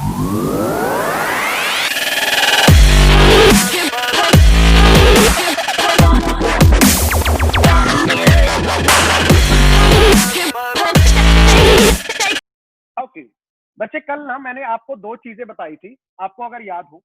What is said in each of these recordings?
Okay बच्चे, कल ना मैंने आपको दो चीजें बताई थी, आपको अगर याद हो।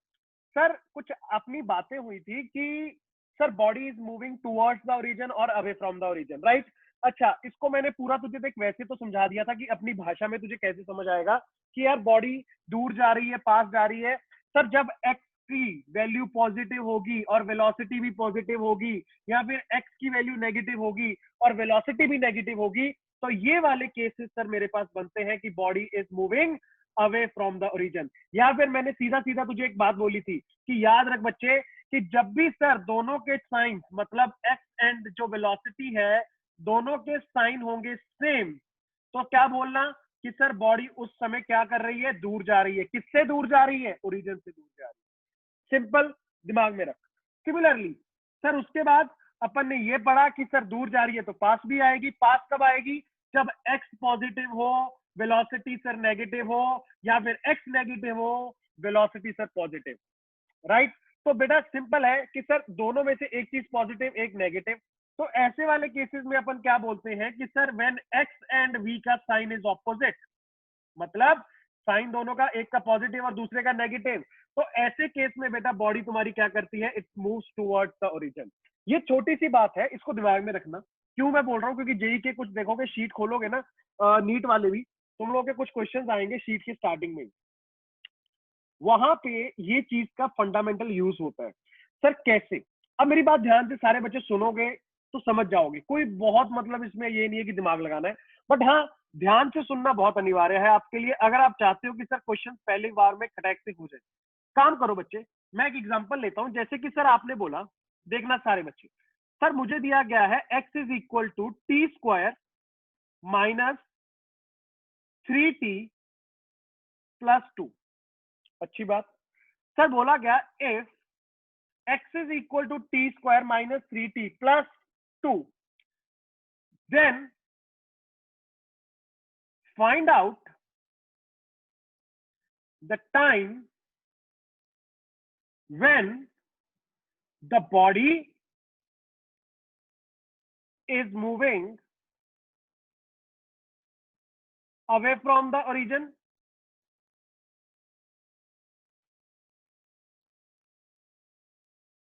सर कुछ अपनी बातें हुई थी कि sir body is moving towards the origin और away from the origin, right. अच्छा, इसको मैंने पूरा तुझे देख वैसे तो समझा दिया था कि अपनी भाषा में तुझे कैसे समझ आएगा कि यार बॉडी दूर जा रही है, पास जा रही है। सर जब एक्स की वैल्यू पॉजिटिव होगी और वेलोसिटी भी पॉजिटिव होगी, या फिर एक्स की वैल्यू नेगेटिव होगी और वेलोसिटी भी नेगेटिव होगी, तो ये वाले केसेस सर मेरे पास बनते हैं कि body is moving away from the origin. या फिर मैंने सीधा सीधा तुझे एक बात बोली थी कि याद रख बच्चे कि जब भी सर दोनों के साइन मतलब एक्स एंड जो वेलोसिटी है दोनों के साइन होंगे सेम, तो क्या बोलना कि सर बॉडी उस समय क्या कर रही है, दूर जा रही है। किससे दूर जा रही है? ओरिजिन से दूर जा रही है। सिंपल, दिमाग में रख। सिमिलरली सर उसके बाद अपन ने ये पढ़ा कि सर दूर जा रही है तो पास भी आएगी। पास कब आएगी? जब एक्स पॉजिटिव हो, वेलोसिटी सर नेगेटिव हो, या फिर एक्स नेगेटिव हो, वेलोसिटी सर पॉजिटिव, राइट। तो बेटा सिंपल है कि सर दोनों में से एक चीज पॉजिटिव एक नेगेटिव, तो ऐसे वाले केसेस में अपन क्या बोलते हैं कि sir when x and v का साइन इज ऑपोजिट, मतलब साइन दोनों का, एक का पॉजिटिव और दूसरे का नेगेटिव, तो ऐसे केस में बेटा बॉडी तुम्हारी क्या करती है? It moves towards the origin. ये छोटी सी बात है, इसको दिमाग में रखना। क्यों मैं बोल रहा हूँ? क्योंकि जेई के कुछ देखोगे, शीट खोलोगे ना, नीट वाले भी, तुम लोगों के कुछ क्वेश्चन आएंगे शीट की स्टार्टिंग में, वहां पे ये चीज का फंडामेंटल यूज होता है। सर कैसे? अब मेरी बात ध्यान से सारे बच्चे सुनोगे तो समझ जाओगे, कोई बहुत मतलब इसमें ये नहीं है कि दिमाग लगाना है, बट हाँ ध्यान से सुनना बहुत अनिवार्य है आपके लिए, अगर आप चाहते हो कि सर क्वेश्चन पहली बार में खटैक से हो जाए। काम करो बच्चे, मैं एक एग्जांपल लेता हूं, जैसे कि सर आपने बोला, देखना सारे बच्चे, सर मुझे दिया गया है x is equal to t square minus 3t plus 2। अच्छी बात। सर बोला गया if x is equal to t square minus 3t plus 2, then find out the time when the body is moving away from the origin.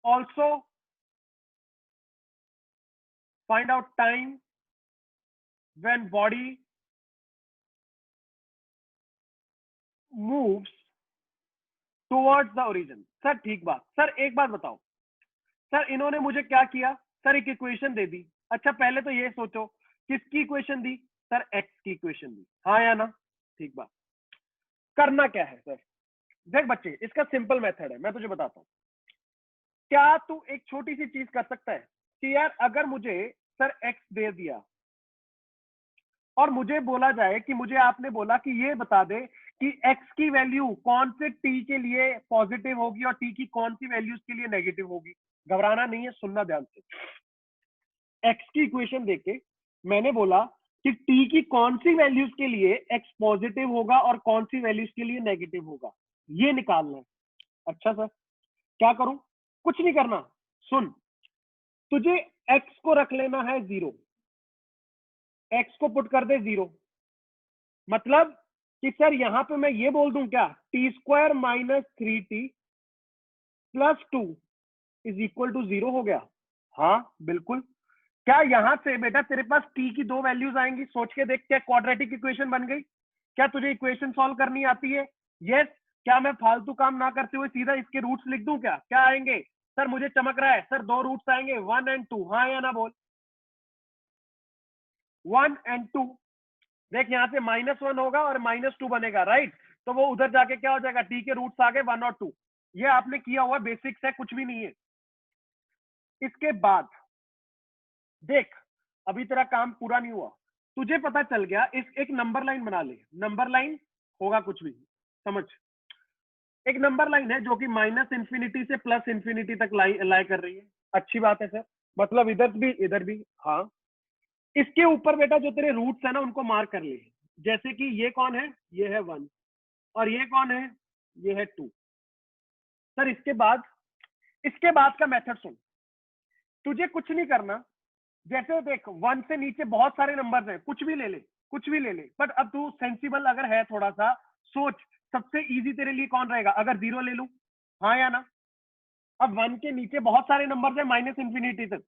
Also find out time when body moves towards the origin. Sir ठीक बात। Sir एक बात बताओ, sir इन्होंने मुझे क्या किया? Sir एक इक्वेशन दे दी। अच्छा पहले तो ये सोचो किसकी इक्वेशन दी? सर एक्स की इक्वेशन दी, हाँ या ना? ठीक बात। करना क्या है सर? देख बच्चे, इसका सिंपल मेथड है, मैं तुझे बताता हूँ। क्या तू एक छोटी सी चीज कर सकता है कि यार अगर मुझे सर एक्स दे दिया और मुझे बोला जाए कि मुझे आपने बोला कि ये बता दे कि एक्स की वैल्यू कौन से टी के लिए पॉजिटिव होगी और टी की कौन सी वैल्यूज के लिए नेगेटिव होगी। घबराना नहीं है, सुनना ध्यान से। एक्स की इक्वेशन देके मैंने बोला कि टी की कौन सी वैल्यूज के लिए एक्स पॉजिटिव होगा और कौन सी वैल्यूज के लिए नेगेटिव होगा, ये निकालना है। अच्छा सर क्या करूं? कुछ नहीं करना, सुन, तुझे एक्स को रख लेना है 0, एक्स को पुट कर दे 0, मतलब कि सर यहां पे मैं ये बोल दूं क्या, t square minus 3t plus 2 is equal to 0 हो गया? हाँ बिल्कुल। क्या यहां से बेटा तेरे पास टी की दो वैल्यूज आएंगी? सोच के देख, क्या क्वाड्रेटिक इक्वेशन बन गई? क्या तुझे इक्वेशन सॉल्व करनी आती है? यस। क्या मैं फालतू काम ना करते हुए सीधा इसके रूट्स लिख दूं? क्या क्या आएंगे? सर मुझे चमक रहा है, सर दो रूट्स आएंगे 1 एंड 2, हाँ या ना बोल? 1 एंड 2। देख यहाँ से -1 होगा और -2 बनेगा, राइट। तो वो उधर जाके क्या हो जाएगा, टी के रूट्स आ गए 1 और 2। ये आपने किया हुआ बेसिक्स है, कुछ भी नहीं है। इसके बाद देख, अभी तेरा काम पूरा नहीं हुआ, तुझे पता चल गया, इस एक नंबर लाइन बना ले। नंबर लाइन होगा कुछ भी, समझ, एक नंबर लाइन है जो कि -इंफिनिटी से +इंफिनिटी तक लाई कर रही है। अच्छी बात है सर, मतलब इधर भी, हाँ। इसके ऊपर बेटा जो तेरे रूट्स है ना उनको मार्क कर ले, जैसे कि ये कौन है? ये है 1, और ये कौन है? ये है 2। सर इसके बाद का मेथड सुन, तुझे कुछ नहीं करना। जैसे देख 1 से नीचे बहुत सारे नंबर्स हैं, कुछ भी ले ले, कुछ भी ले ले, बट अब तू सेंसिबल अगर है थोड़ा सा, सोच सबसे इजी तेरे लिए कौन रहेगा। अगर 0 ले लूं, हाँ या ना। अब 1 के नीचे बहुत सारे नंबर्स हैं माइनस इंफिनिटी तक।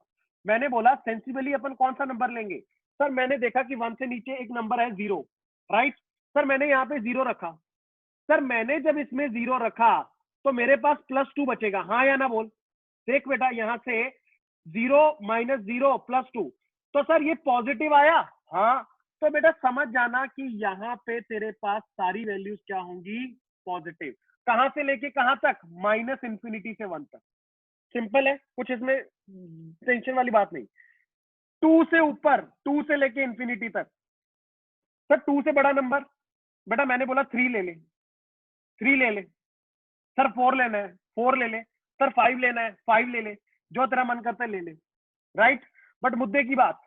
मैंने बोला सेंसिबली अपन कौन सा नंबर लेंगे। सर मैंने देखा कि 1 से नीचे एक नंबर है 0, राइट। सर मैंने यहाँ पे 0 रखा। सर मैंने जब इसमें 0 रखा तो मेरे पास +2 बचेगा, हाँ या ना बोल। देख बेटा यहाँ से 0 - 0 +2, तो सर ये पॉजिटिव आया, हाँ। तो बेटा समझ जाना कि यहाँ पे तेरे पास सारी वैल्यूज क्या होंगी, पॉजिटिव। कहां से लेके कहां तक, -इंफिनिटी से 1 तक। सिंपल है, कुछ इसमें टेंशन वाली बात नहीं। 2 से ऊपर, 2 से लेके इंफिनिटी तक। सर 2 से बड़ा नंबर, बेटा मैंने बोला 3 ले ले, 3 ले ले। सर 4 लेना है, 4 ले ले। सर 5 लेना है, 5 ले ले। जो तेरा मन करता है ले ले, राइट। बट मुद्दे की बात,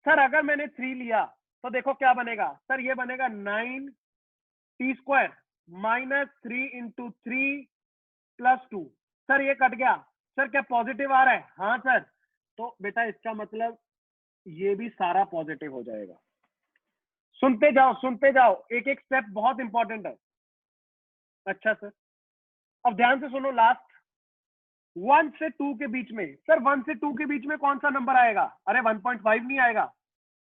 सर अगर मैंने 3 लिया तो देखो क्या बनेगा। सर ये बनेगा 9t² -3 × 3 + 2। सर ये कट गया। सर क्या पॉजिटिव आ रहा है, हाँ सर। तो बेटा इसका मतलब ये भी सारा पॉजिटिव हो जाएगा। सुनते जाओ सुनते जाओ, एक एक स्टेप बहुत इंपॉर्टेंट है। अच्छा सर, अब ध्यान से सुनो। लास्ट 1 से 2 के बीच में, सर 1 से 2 के बीच में कौन सा नंबर आएगा। अरे 1.5 नहीं आएगा,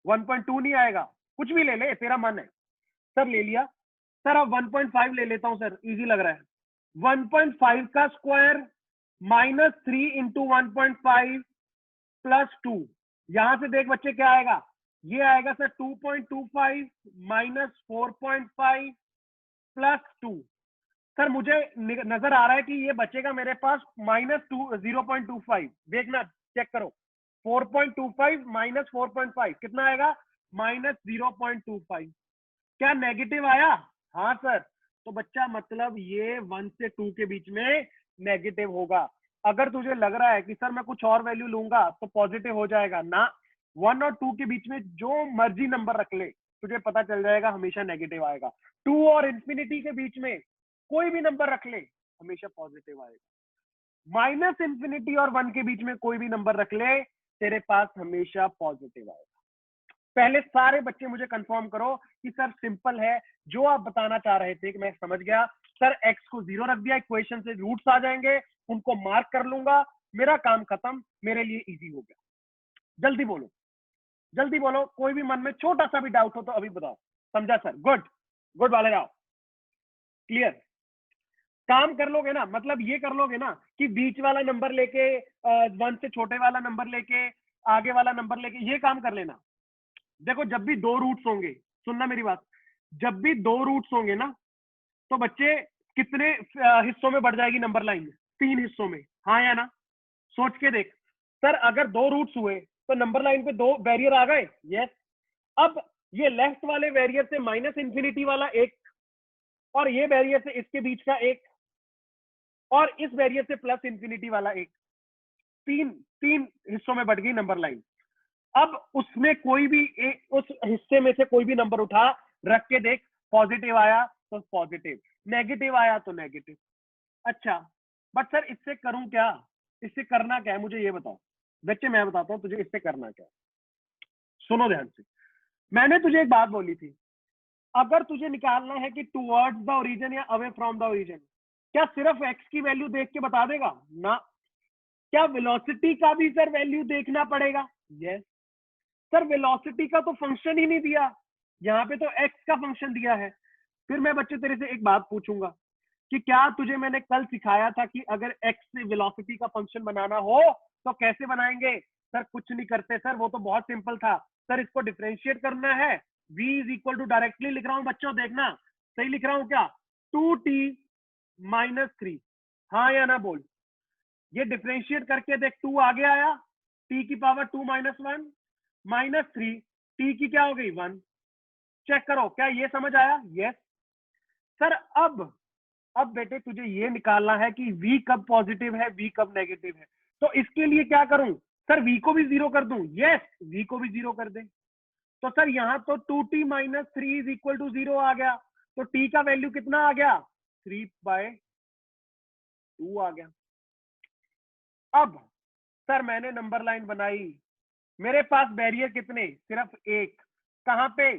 1.2 नहीं आएगा, कुछ भी ले ले, तेरा मन है। सर ले लिया। सर अब 1.5 ले लेता हूं सर, इजी लग रहा है। 1.5 का स्क्वायर -3 × 1.5 + 2। यहां से देख बच्चे क्या आएगा, ये आएगा सर 2.25 - 4.5 + 2। सर मुझे नजर आ रहा है कि ये बचेगा मेरे पास -0.25। देखना, चेक करो। 4.25 - 4.5 कितना आएगा, -0.25। क्या नेगेटिव आया, हाँ सर। तो बच्चा मतलब ये 1 से 2 के बीच में नेगेटिव होगा। अगर तुझे लग रहा है कि सर मैं कुछ और वैल्यू लूंगा तो पॉजिटिव हो जाएगा ना, 1 और 2 के बीच में जो मर्जी नंबर रख ले, तुझे पता चल जाएगा हमेशा नेगेटिव आएगा। 2 और इंफिनिटी के बीच में कोई भी नंबर रख ले, हमेशा पॉजिटिव आएगा। -इंफिनिटी और 1 के बीच में कोई भी नंबर रख ले, तेरे पास हमेशा पॉजिटिव आएगा। पहले सारे बच्चे मुझे कंफर्म करो कि सर सिंपल है, जो आप बताना चाह रहे थे कि मैं समझ गया। सर x को 0 रख दिया, इक्वेशन से रूट्स आ जाएंगे, उनको मार्क कर लूंगा, मेरा काम खत्म, मेरे लिए इजी हो गया। जल्दी बोलो, जल्दी बोलो, कोई भी मन में छोटा सा भी डाउट हो तो अभी बताओ। समझा सर, गुड, गुड वाले जाओ, क्लियर। काम कर लोगे ना, मतलब ये कर लोगे ना कि बीच वाला नंबर लेके 1 से छोटे वाला नंबर लेके आगे वाला नंबर लेके, ये काम कर लेना। देखो जब भी 2 रूट्स होंगे, सुनना मेरी बात, जब भी 2 रूट्स होंगे ना, तो बच्चे कितने हिस्सों में बढ़ जाएगी नंबर लाइन, 3 हिस्सों में, हाँ या ना। सोच के देख। सर अगर 2 रूट्स हुए तो नंबर लाइन पे 2 बैरियर आ गए, यस। अब ये लेफ्ट वाले बैरियर से -इंफिनिटी वाला एक, और ये बैरियर से इसके बीच का एक, और इस बैरियर से +इंफिनिटी वाला एक, तीन हिस्सों में बढ़ गई नंबर लाइन। अब उसमें कोई भी उस हिस्से में से कोई भी नंबर उठा, रख के देख, पॉजिटिव आया तो पॉजिटिव, नेगेटिव आया तो नेगेटिव। अच्छा, बट सर इससे करूं क्या, इससे करना क्या है, मुझे ये बताओ। बच्चे मैं बताता हूं तुझे इससे करना क्या है। सुनो ध्यान से, मैंने तुझे एक बात बोली थी, अगर तुझे निकालना है कि टुवर्ड्स द ओरिजिन या अवे फ्रॉम द ओरिजिन, क्या सिर्फ एक्स की वैल्यू देख के बता देगा ना, क्या वेलोसिटी का भी सर वैल्यू देखना पड़ेगा, यस। सर वेलोसिटी का तो फंक्शन ही नहीं दिया, यहाँ पे तो एक्स का फंक्शन दिया है। फिर मैं बच्चे तेरे से एक बात पूछूंगा कि क्या तुझे मैंने कल सिखाया था कि अगर एक्स से वेलोसिटी का फंक्शन बनाना हो तो कैसे बनाएंगे। सर कुछ नहीं करते सर, वो तो बहुत सिंपल था। सर इसको डिफरेंशिएट करना है, v = डायरेक्टली लिख रहा हूं बच्चों, देखना सही लिख रहा हूं क्या, 2t - 3, हाँ या ना बोल। ये डिफरेंशिएट करके देख, 2 आगे आया, t की पावर 2 - 1 -3, t की क्या हो गई 1। चेक करो क्या ये समझ आया, यस। सर अब बेटे तुझे ये निकालना है कि v कब पॉजिटिव है, v कब नेगेटिव है। तो इसके लिए क्या करूं, सर v को भी 0 कर दूं, यस, v को भी 0 कर दे। तो सर यहाँ तो 2t - 3 = 0 आ गया, तो t का वैल्यू कितना आ गया, 3/2 आ गया। अब सर मैंने नंबर लाइन बनाई, मेरे पास बैरियर कितने, सिर्फ एक, कहां पे,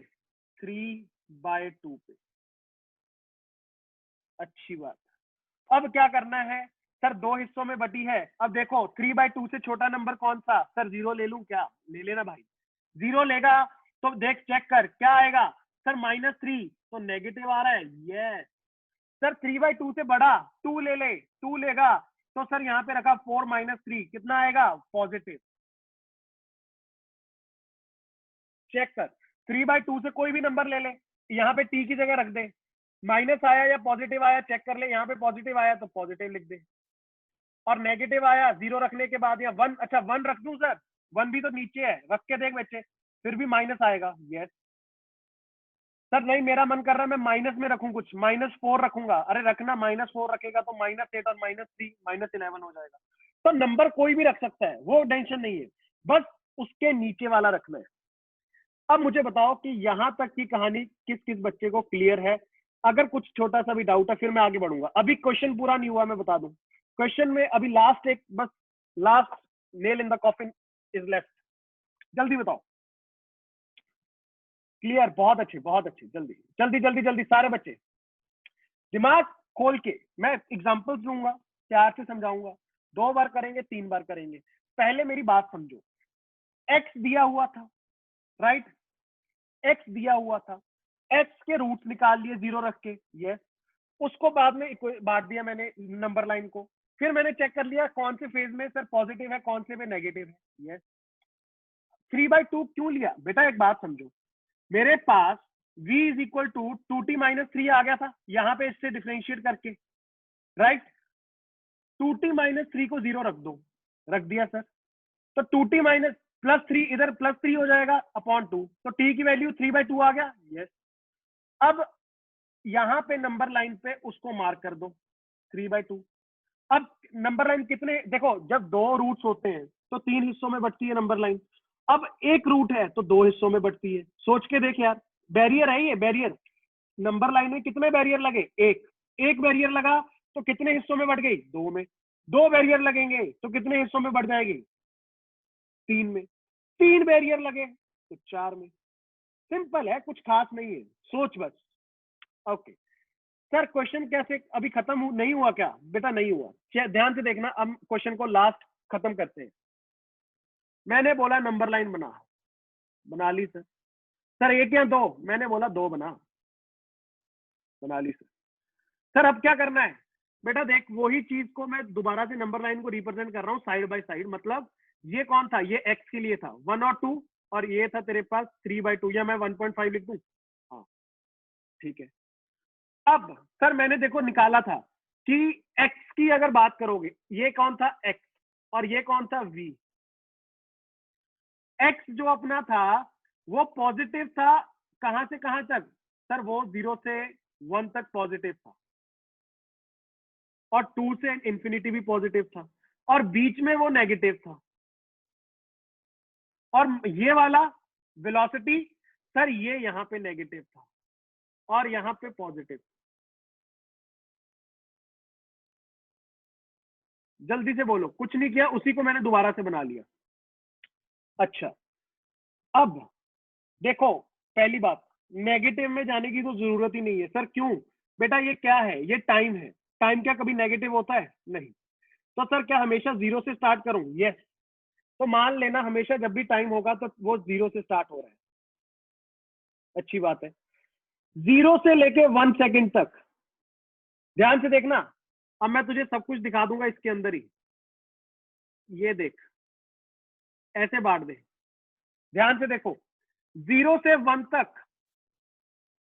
3/2 पे। अच्छी बात। अब क्या करना है सर, दो हिस्सों में बटी है। अब देखो 3/2 से छोटा नंबर कौन सा, सर 0 ले लूं क्या, ले लेना भाई। 0 लेगा तो देख चेक कर क्या आएगा, सर -3, तो नेगेटिव आ रहा है, यस। सर 3/2 से बड़ा 2 ले ले, 2 लेगा तो सर यहाँ पे रखा 4 - 3, कितना आएगा, पॉजिटिव। चेक कर, 3/2 से कोई भी नंबर ले ले, यहाँ पे टी की जगह रख दे, माइनस आया या पॉजिटिव आया चेक कर ले, यहाँ पे पॉजिटिव आया तो पॉजिटिव लिख दे, और नेगेटिव आया 0 रखने के बाद या 1, अच्छा 1 रख दूं सर, 1 भी तो नीचे है, रख के देख बच्चे, फिर भी माइनस आएगा, यस। सर नहीं मेरा मन कर रहा है मैं माइनस में रखूं कुछ, -4 रखूंगा, अरे रखना, -4 रखेगा तो -8 और -3 -11 हो जाएगा। तो नंबर कोई भी रख सकता है, वो टेंशन नहीं है, बस उसके नीचे वाला रखना है। अब मुझे बताओ कि यहां तक की कहानी किस किस बच्चे को क्लियर है। अगर कुछ छोटा सा भी डाउट है फिर मैं आगे बढ़ूंगा, अभी क्वेश्चन पूरा नहीं हुआ, मैं बता दूं क्वेश्चन में अभी लास्ट एक बस, last nail in the coffin is left. जल्दी बताओ। क्लियर, बहुत अच्छे बहुत अच्छे, जल्दी जल्दी जल्दी जल्दी सारे बच्चे दिमाग खोल के, मैं एग्जांपल्स दूंगा, प्यार से समझाऊंगा, 2 बार करेंगे 3 बार करेंगे। पहले मेरी बात समझो, एक्स दिया हुआ था, राइट, एक्स दिया हुआ था, एक्स के रूट निकाल लिए 0 रख के, यस। उसको बाद में बांट दिया मैंने नंबर लाइन को, फिर मैंने चेक कर लिया कौन से फेज में सर पॉजिटिव है कौन से में नेगेटिव है, यस। 3/2 क्यों लिया बेटा, एक बात समझो, मेरे पास v is equal to 2t - 3 आ गया था, यहां पे इससे डिफरेंशिएट करके, राइट। 2t - 3 को 0 रख दो, रख दिया सर, तो 2t +3 इधर +3 हो जाएगा अपॉन 2, तो t की वैल्यू 3/2 आ गया, यस। अब यहां पे नंबर लाइन पे उसको मार्क कर दो 3/2। अब नंबर लाइन कितने, देखो जब 2 रूट्स होते हैं तो 3 हिस्सों में बटती है नंबर लाइन, अब एक रूट है तो 2 हिस्सों में बटती है, सोच के देख यार, बैरियर है ये, बैरियर, नंबर लाइन में कितने बैरियर लगे, एक, एक बैरियर लगा तो कितने हिस्सों में बढ़ गई, 2 में, 2 बैरियर लगेंगे तो कितने हिस्सों में बढ़ जाएगी, 3 में, 3 बैरियर लगे तो 4 में। सिंपल है, कुछ खास नहीं है, सोच बस। ओके सर, क्वेश्चन कैसे अभी खत्म नहीं हुआ क्या, बेटा नहीं हुआ, ध्यान से देखना, अब क्वेश्चन को लास्ट खत्म करते हैं। मैंने बोला नंबर लाइन बना, बना ली सर। सर 1 या 2, मैंने बोला 2 बना ली सर। सर अब क्या करना है, बेटा देख वही चीज को मैं दोबारा से नंबर लाइन को रिप्रेजेंट कर रहा हूँ साइड बाय साइड, मतलब ये कौन था, ये एक्स के लिए था 1 और 2, और ये था तेरे पास 3/2, या मैं 1.5 लिख दूं, हाँ ठीक है। अब सर मैंने देखो निकाला था कि एक्स की अगर बात करोगे, ये कौन था एक्स, और ये कौन था वी। एक्स जो अपना था वो पॉजिटिव था, कहां से कहां तक, सर वो 0 से 1 तक पॉजिटिव था, और 2 से इंफिनिटी भी पॉजिटिव था, और बीच में वो नेगेटिव था, और ये वाला वेलोसिटी सर ये यहां पे नेगेटिव था और यहां पे पॉजिटिव। जल्दी से बोलो, कुछ नहीं किया, उसी को मैंने दोबारा से बना लिया। अच्छा अब देखो, पहली बात, नेगेटिव में जाने की तो जरूरत ही नहीं है सर, क्यों बेटा, ये क्या है, ये टाइम है, टाइम क्या कभी नेगेटिव होता है, नहीं। तो सर क्या हमेशा 0 से स्टार्ट करूं, यस। तो मान लेना हमेशा जब भी टाइम होगा तो वो 0 से स्टार्ट हो रहा है, अच्छी बात है। 0 से लेके 1 सेकंड तक, ध्यान से देखना, अब मैं तुझे सब कुछ दिखा दूंगा इसके अंदर ही, ये देख, ऐसे बांट दे, ध्यान से देखो, 0 से 1 तक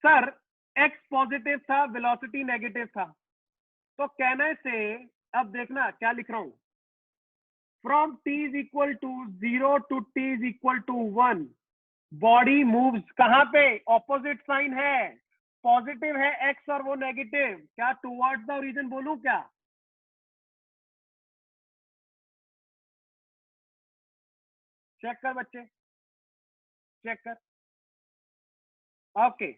सर एक्स पॉजिटिव था, वेलोसिटी नेगेटिव था, तो कहने से, अब देखना क्या लिख रहा हूं, from t is equal to 0 to t is equal to 1, body moves कहां पे, ऑपोजिट साइन है, पॉजिटिव है एक्स और वो नेगेटिव, क्या टुवर्ड्स द ओरिजिन बोलूं क्या, चेक कर बच्चे, चेक कर, okay,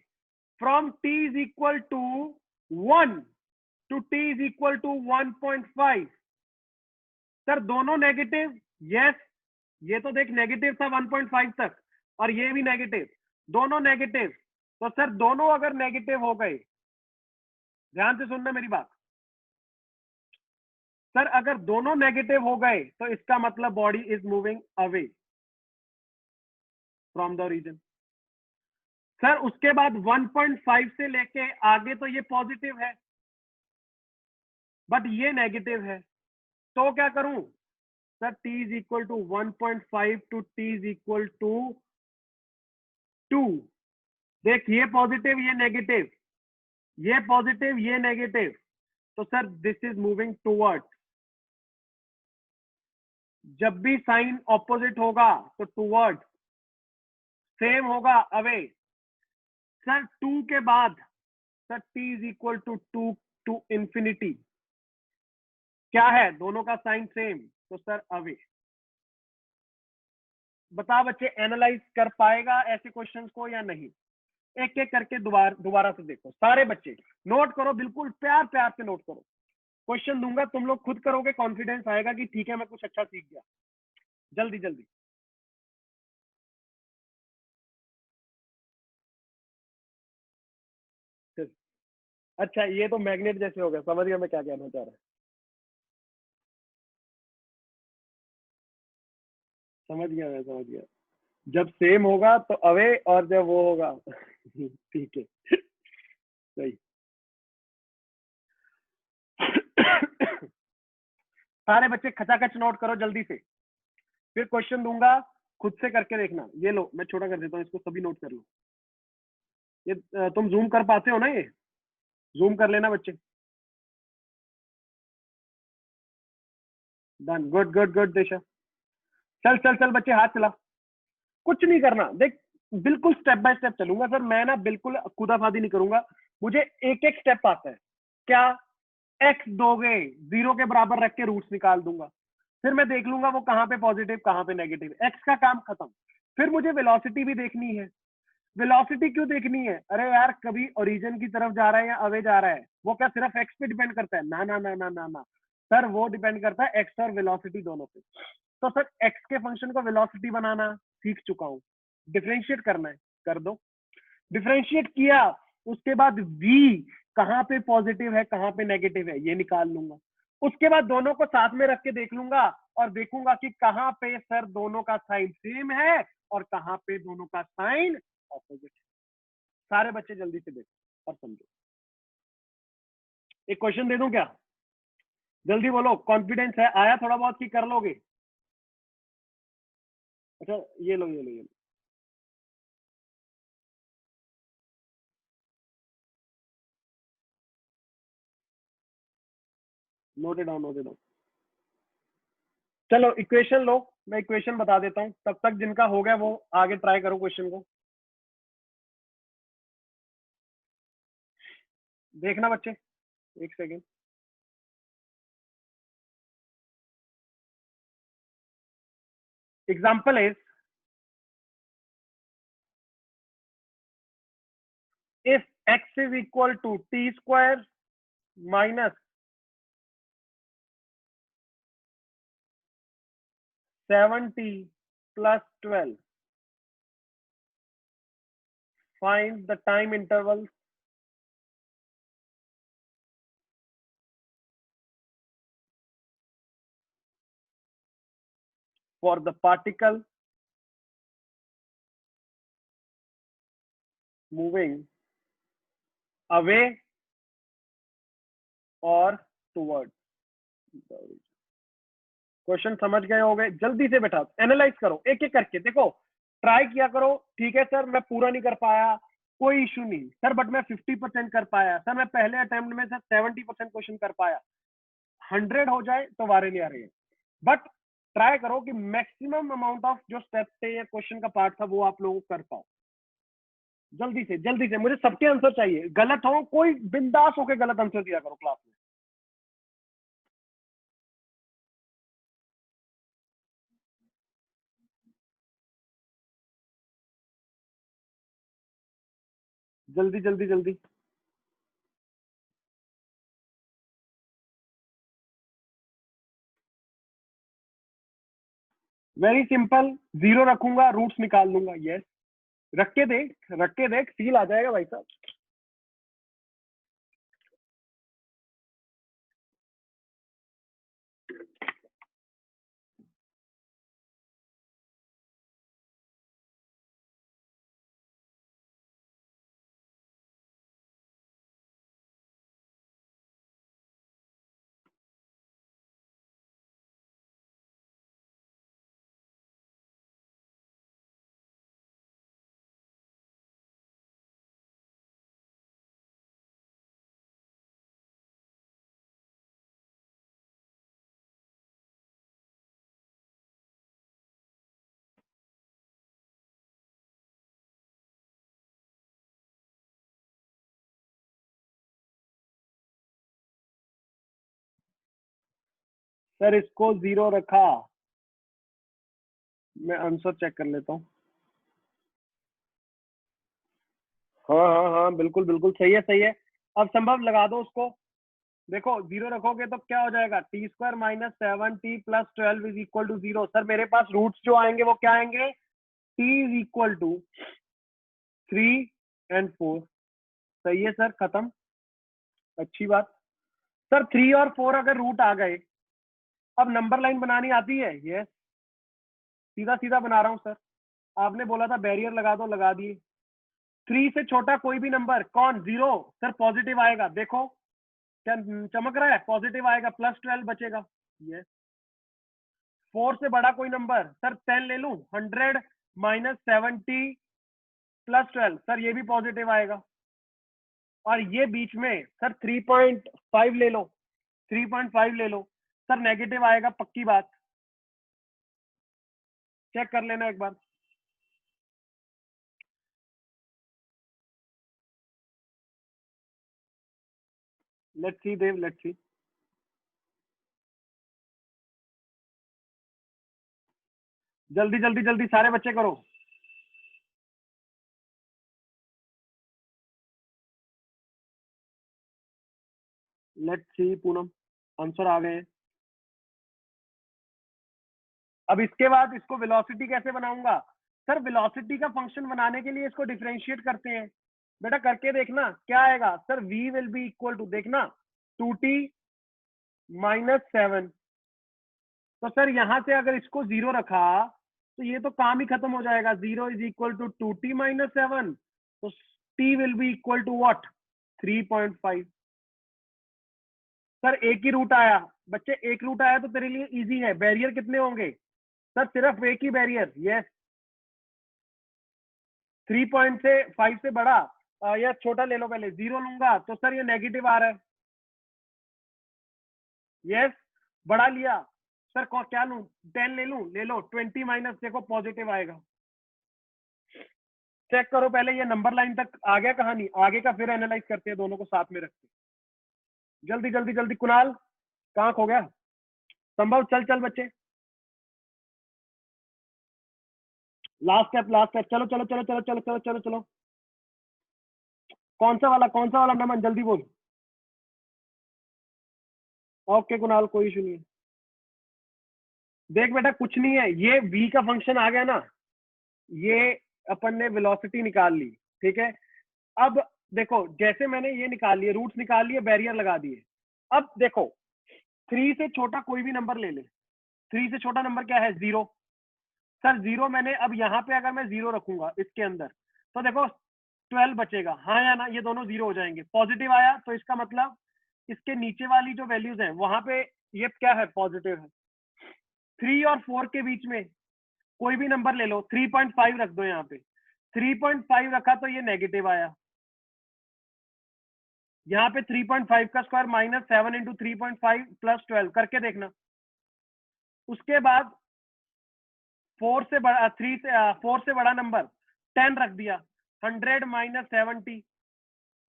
from t is equal to 1 to t is equal to 1.5। Sir दोनों नेगेटिव, यस, ये तो देख नेगेटिव था 1.5 तक, और ये भी नेगेटिव, दोनों नेगेटिव। तो सर दोनों अगर नेगेटिव हो गए, ध्यान से सुनना मेरी बात, सर अगर दोनों नेगेटिव हो गए तो इसका मतलब body is moving away from the origin. Sir उसके बाद 1.5 से लेके आगे तो ये पॉजिटिव है, बट ये नेगेटिव है, तो क्या करूं? Sir t is equal to 1.5 to t is equal to 2। देख ये पॉजिटिव ये नेगेटिव, ये पॉजिटिव ये नेगेटिव, तो sir this is moving towards. जब भी साइन ऑपोजिट होगा तो टूवर्ड्स, सेम होगा अवे। सर 2 के बाद sir t is equal to 2 to infinity, क्या है दोनों का साइन सेम, तो सर अवे। बता बच्चे एनालाइज कर पाएगा ऐसे क्वेश्चंस को या नहीं? एक एक करके दोबारा से देखो सारे बच्चे, नोट करो, बिल्कुल प्यार प्यार से नोट करो। क्वेश्चन दूंगा, तुम लोग खुद करोगे, कॉन्फिडेंस आएगा कि ठीक है मैं कुछ अच्छा सीख गया। जल्दी जल्दी। अच्छा ये तो मैग्नेट जैसे हो गया, समझ गया मैं क्या कहना चाह रहा है, समझ गया मैं, समझ गया। जब सेम होगा तो अवे, और जब वो होगा ठीक है, सही। सारे बच्चे खचाखच नोट करो जल्दी से, फिर क्वेश्चन दूंगा, खुद से करके देखना। ये लो मैं छोटा कर देता हूँ इसको, सभी नोट कर लो। ये तुम जूम कर पाते हो ना? ये जूम कर लेना बच्चे। डन, गुड गुड गुड देशा। चल चल चल बच्चे हाथ चला। कुछ नहीं करना, देख बिल्कुल स्टेप बाय स्टेप चलूंगा सर, मैं ना बिल्कुल खुदाफादी नहीं करूंगा, मुझे एक एक स्टेप आता है। क्या? एक्स दोगे, जीरो के बराबर रख के रूट्स निकाल दूंगा, फिर मैं देख लूंगा वो कहाँ पे पॉजिटिव कहाँ पे नेगेटिव, एक्स का काम खत्म। फिर मुझे वेलोसिटी भी देखनी है। वेलोसिटी क्यों देखनी है? अरे यार कभी ओरिजिन की तरफ जा रहा है या अवे जा रहा है, वो क्या सिर्फ एक्स पे डिपेंड करता है? ना ना ना ना ना ना सर, वो डिपेंड करता है एक्स और वेलोसिटी दोनों पे। तो सर एक्स के फंक्शन को वेलोसिटी बनाना सीख चुका हूँ, डिफरेंशिएट करना है, कर दो। डिफरेंशिएट किया, उसके बाद v कहाँ पे पॉजिटिव है कहाँ पे नेगेटिव है ये निकाल लूंगा। उसके बाद दोनों को साथ में रख के देख लूंगा और देखूंगा कि कहाँ पे सर दोनों का साइन सेम है और कहाँ पे दोनों का साइन ऑपोजिट है। सारे बच्चे जल्दी से देखो और समझो। एक क्वेश्चन दे दूं क्या? जल्दी बोलो, कॉन्फिडेंस है आया थोड़ा बहुत कि कर लोगे? अच्छा ये लो ये लो ये लो, नोट डाउन नोट डाउन। चलो इक्वेशन लो, मैं इक्वेशन बता देता हूँ, तब तक जिनका हो गया वो आगे ट्राई करो क्वेश्चन को। देखना बच्चे, एक second. Example is, if x is equal to t square minus 7t plus 12, find the time interval for the particle moving away or towards the origin। Question समझ गए होंगे, जल्दी से बैठा एनालाइज करो एक एक करके, देखो ट्राई किया करो। ठीक है सर मैं पूरा नहीं कर पाया, कोई इशू नहीं सर, बट मैं 50% कर पाया सर, मैं पहले अटेम्प्ट में सर 70% क्वेश्चन कर पाया। 100 हो जाए तो वारे नहीं आ रही है, बट ट्राई करो कि मैक्सिमम अमाउंट ऑफ जो स्टेप थे या क्वेश्चन का पार्ट था वो आप लोग कर पाओ। जल्दी से मुझे सबके आंसर चाहिए, गलत हो कोई बिंदास होके गलत आंसर दिया करो क्लास में। जल्दी जल्दी जल्दी। वेरी सिंपल, जीरो रखूंगा, रूट्स निकाल लूंगा। यस, रख के देख, फील आ जाएगा भाई साहब। सर इसको जीरो रखा, मैं आंसर चेक कर लेता हूँ। हाँ, बिल्कुल बिल्कुल सही है, सही है। अब संभव लगा दो उसको। देखो जीरो रखोगे तो क्या हो जाएगा, t square minus 7t plus 12 is equal to zero. Sir मेरे पास रूट्स जो आएंगे वो क्या आएंगे, t इज इक्वल टू 3 और 4। सही है सर, खत्म, अच्छी बात। सर 3 और 4 अगर रूट आ गए, अब नंबर लाइन बनानी आती है। यस, सीधा सीधा बना रहा हूँ सर, आपने बोला था बैरियर लगा दो, लगा दिए। 3 से छोटा कोई भी नंबर, कौन, जीरो। सर पॉजिटिव आएगा, देखो क्या चमक रहा है, पॉजिटिव आएगा, +12 बचेगा। यस, 4 से बड़ा कोई नंबर, सर 10 ले लूं, 100 माइनस 70 +12, सर ये भी पॉजिटिव आएगा। और ये बीच में सर 3.5 ले लो, 3.5 ले लो, सर नेगेटिव आएगा, पक्की बात, चेक कर लेना एक बार। Let's see Dev, let's see. जल्दी जल्दी जल्दी सारे बच्चे करो। लेट्स सी पूनम, आंसर आ गए हैं। अब इसके बाद इसको वेलोसिटी कैसे बनाऊंगा, सर वेलोसिटी का फंक्शन बनाने के लिए इसको डिफरेंशिएट करते हैं। बेटा करके देखना क्या आएगा, sir v will be equal to, देखना 2t माइनस 7। तो सर यहां से अगर इसको जीरो रखा तो ये तो काम ही खत्म हो जाएगा, 0 is equal to 2t minus 7। तो t will be equal to what, 3.5। Sir एक ही रूट आया बच्चे, एक रूट आया तो तेरे लिए इजी है। बैरियर कितने होंगे, सर सिर्फ एक ही बैरियर। यस, 3.5 से बड़ा या छोटा ले लो, पहले जीरो लूंगा तो सर ये नेगेटिव आ रहा है। यस, बड़ा लिया, सर क्या लूं, 10 ले लूं, ले लो, 20 माइनस, देखो पॉजिटिव आएगा। चेक करो पहले ये नंबर लाइन तक आ गया कहानी, आगे का फिर एनालाइज करते हैं, दोनों को साथ में रखते हैं। जल्दी जल्दी जल्दी, कुणाल कहाँ खो गया, संभव चल चल बच्चे, लास्ट स्टेप, लास्ट स्टेप, चलो चलो चलो चलो चलो चलो चलो चलो। कौन सा वाला नमन, जल्दी बोल। ओके कुणाल, कोई इशू नहीं है। देख बेटा कुछ नहीं है, ये v का फंक्शन आ गया ना, ये अपन ने वेलोसिटी निकाल ली, ठीक है। अब देखो जैसे मैंने ये निकाल लिए, रूट्स निकाल लिए, बैरियर लगा दिए। अब देखो 3 से छोटा कोई भी नंबर ले ले, 3 से छोटा नंबर क्या है, 0। सर 0 मैंने, अब यहाँ पे अगर मैं 0 रखूंगा इसके अंदर तो देखो 12 बचेगा, हाँ या ना, ये दोनों 0 हो जाएंगे। पॉजिटिव आया तो इसका मतलब इसके नीचे वाली जो वैल्यूज है वहां पे ये क्या है, पॉजिटिव है। 3 और 4 के बीच में कोई भी नंबर ले लो, 3.5 रख दो यहाँ पे, 3.5 रखा तो ये नेगेटिव आया। यहाँ पे 3.5 का स्क्वायर माइनस 7 इंटू 3.5 प्लस 12 करके देखना। उसके बाद 4 से बड़ा, 4 से बड़ा नंबर 10 रख दिया, 100 माइनस 70,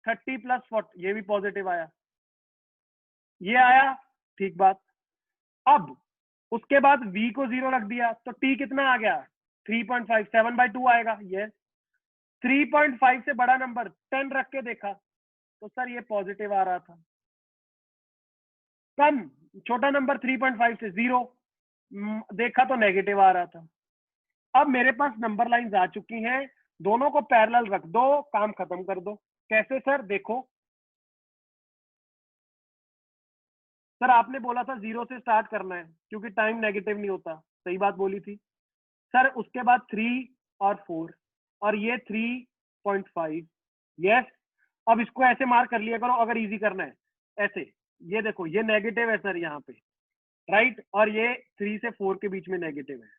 30 प्लस 40, ये भी पॉजिटिव आया, ये आया, ठीक बात। अब उसके बाद v को 0 रख दिया तो t कितना आ गया, 3.5, 7/2 आएगा। ये 3.5 से बड़ा नंबर 10 रख के देखा तो सर ये पॉजिटिव आ रहा था। कम छोटा नंबर 3.5 से 0, देखा तो नेगेटिव आ रहा था। अब मेरे पास नंबर लाइंस आ चुकी हैं, दोनों को पैरेलल रख दो, काम खत्म कर दो। कैसे सर? देखो सर, आपने बोला था 0 से स्टार्ट करना है क्योंकि टाइम नेगेटिव नहीं होता, सही बात बोली थी सर। उसके बाद 3 और 4 और ये 3.5। यस, अब इसको ऐसे मार्क कर लिया करो अगर इजी करना है, ऐसे। ये देखो, ये नेगेटिव है सर यहाँ पे, राइट, और ये 3 से 4 के बीच में नेगेटिव है।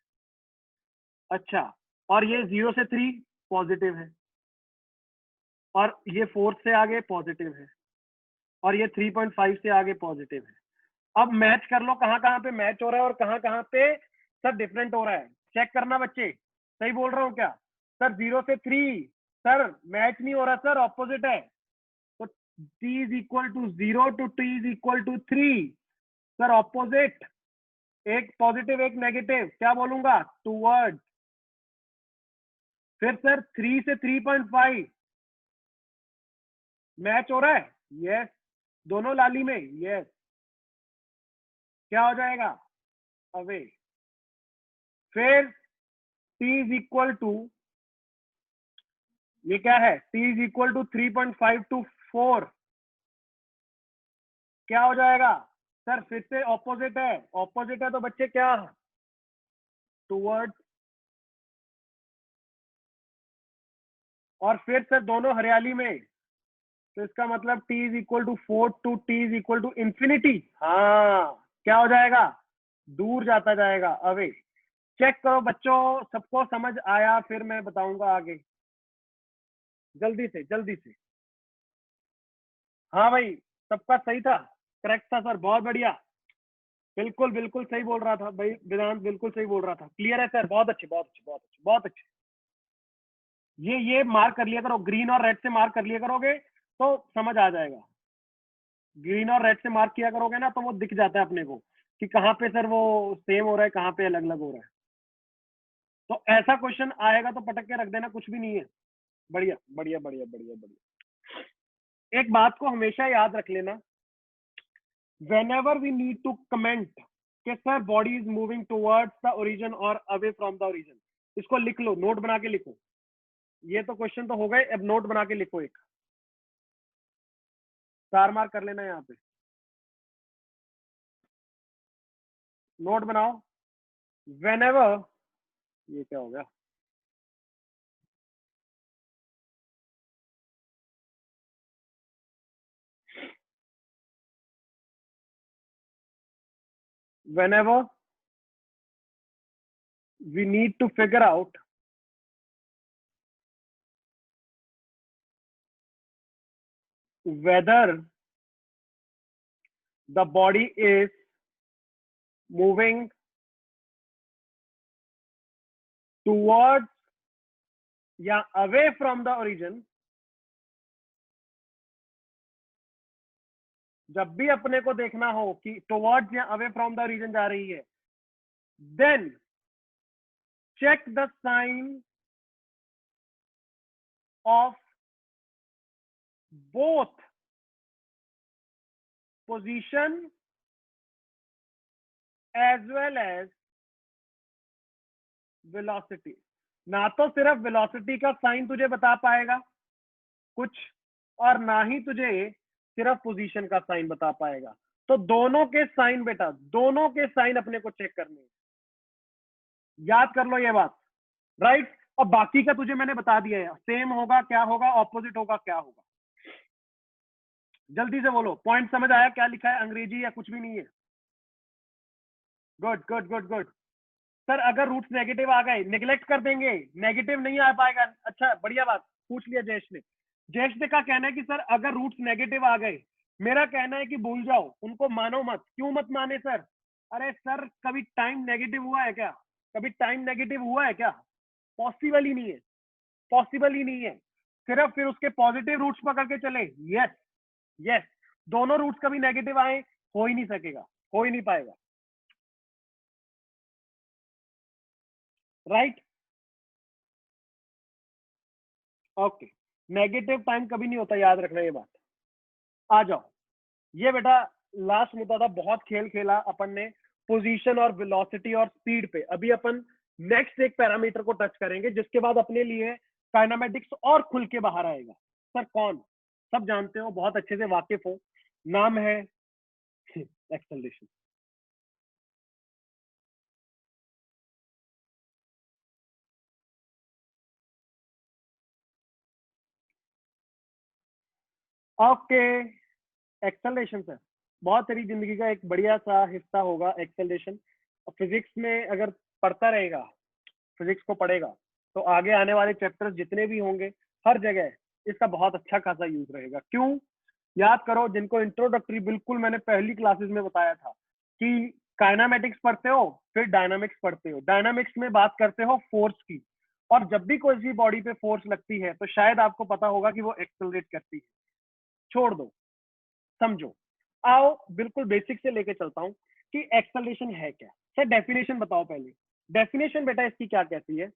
अच्छा, और ये 0 से 3 पॉजिटिव है, और ये 4 से आगे पॉजिटिव है, और ये 3.5 से आगे पॉजिटिव है। अब मैच कर लो कहाँ कहाँ पे मैच हो रहा है और कहाँ कहाँ पे सर डिफरेंट हो रहा है। चेक करना बच्चे, सही बोल रहा हूँ क्या? सर 0 से 3 सर मैच नहीं हो रहा सर, ऑपोजिट है। तो t is equal to 0 to t is equal to 3 sir, opposite. एक पॉजिटिव एक नेगेटिव, क्या बोलूंगा? टूवर्ड। फिर सर 3 से 3.5 मैच हो रहा है, यस। दोनों लाली में, यस। क्या हो जाएगा? अवे। फिर t इज इक्वल टू, ये क्या है? t is equal to 3.5 to 4, क्या हो जाएगा सर? फिर से ऑपोजिट है, ऑपोजिट है तो बच्चे क्या? टूवर्ड। और फिर सर दोनों हरियाली में, तो इसका मतलब t is equal to 4 to t is equal to infinity. हाँ, क्या हो जाएगा? दूर जाता जाएगा, अवे। चेक करो बच्चों, सबको समझ आया? फिर मैं बताऊंगा आगे, जल्दी से जल्दी से। हाँ भाई, सबका सही था, करेक्ट था सर, बहुत बढ़िया। बिल्कुल बिल्कुल सही बोल रहा था भाई वेदांत, बिल्कुल सही बोल रहा था। क्लियर है सर? बहुत अच्छे बहुत अच्छे बहुत अच्छे बहुत अच्छे। ये मार्क कर लिया करो, ग्रीन और रेड से मार्क कर लिया करोगे तो समझ आ जाएगा। ग्रीन और रेड से मार्क किया करोगे ना तो वो दिख जाता है अपने को कि कहाँ पे सर वो सेम हो रहा है, कहाँ पे अलग अलग हो रहा है। तो ऐसा क्वेश्चन आएगा तो पटक के रख देना, कुछ भी नहीं है। बढ़िया बढ़िया बढ़िया बढ़िया बढ़िया। एक बात को हमेशा याद रख लेना, whenever we need to comment कि sir body is moving towards the origin और अवे फ्रॉम द ओरिजिन, इसको लिख लो, नोट बना के लिखो। ये तो क्वेश्चन तो हो गए, अब नोट बना के लिखो, एक स्टार मार्क कर लेना यहाँ पे, नोट बनाओ। whenever, ये क्या हो गया? whenever we need to figure out whether the body is moving towards या away from the origin, जब भी अपने को देखना हो कि टुवर्ड्स या अवे फ्रॉम द ओरिजिन जा रही है, then check the sign of both position as well as velocity. ना तो सिर्फ वेलोसिटी का साइन तुझे बता पाएगा कुछ, और ना ही तुझे सिर्फ पोजीशन का साइन बता पाएगा। तो दोनों के साइन बेटा, दोनों के साइन अपने को चेक करने, याद कर लो ये बात, राइट। और बाकी का तुझे मैंने बता दिया है, सेम होगा क्या होगा, ऑपोजिट होगा क्या होगा। जल्दी से बोलो, पॉइंट समझ आया क्या लिखा है? अंग्रेजी या कुछ भी नहीं है? Good good good good. Sir अगर रूट्स नेगेटिव आ गए निगलेक्ट कर देंगे, नेगेटिव नहीं आ पाएगा। अच्छा बढ़िया बात पूछ लिया जयेश ने। जयेश ने का कहना है कि सर अगर रूट्स नेगेटिव आ गए, मेरा कहना है कि भूल जाओ, उनको मानो मत। क्यों मत माने सर? अरे सर कभी टाइम नेगेटिव हुआ है क्या? कभी टाइम नेगेटिव हुआ है क्या? पॉसिबल ही नहीं है, पॉसिबल ही नहीं है। सिर्फ फिर उसके पॉजिटिव रूट्स पकड़ के चले। यस यस, दोनों रूट्स कभी नेगेटिव आए, हो ही नहीं सकेगा, हो ही नहीं पाएगा, राइट। ओके, नेगेटिव टाइम कभी नहीं होता, याद रखना ये बात। आ जाओ, ये बेटा लास्ट मुद्दा था, बहुत खेल खेला अपन ने। पोजीशन और वेलोसिटी और स्पीड पे अभी अपन नेक्स्ट एक पैरामीटर को टच करेंगे, जिसके बाद अपने लिए काइनेमेटिक्स और खुल के बाहर आएगा। सर कौन? सब जानते हो, बहुत अच्छे से वाकिफ हो, नाम है एक्सेलरेशन। ओके, एक्सेलरेशन सर बहुत तेरी जिंदगी का एक बढ़िया सा हिस्सा होगा एक्सेलरेशन। फिजिक्स में अगर पढ़ता रहेगा, फिजिक्स को पढ़ेगा, तो आगे आने वाले चैप्टर्स जितने भी होंगे हर जगह इसका बहुत अच्छा खासा यूज रहेगा। क्यों? याद करो, जिनको इंट्रोडक्टरी बिल्कुल मैंने पहली क्लासेस में बताया था कि काइनामेटिक्स पढ़ते हो फिर डायनामिक्स पढ़ते हो, डायनामिक्स में बात करते हो फोर्स की, और जब भी कोई सी बॉडी पे फोर्स लगती है तो शायद आपको पता होगा कि वो एक्सेलरेट करती है। छोड़ दो, समझो। आओ बिल्कुल बेसिक से लेके चलता हूँ कि एक्सेलरेशन है क्या। सर डेफिनेशन बताओ पहले। डेफिनेशन बेटा इसकी क्या कहती है?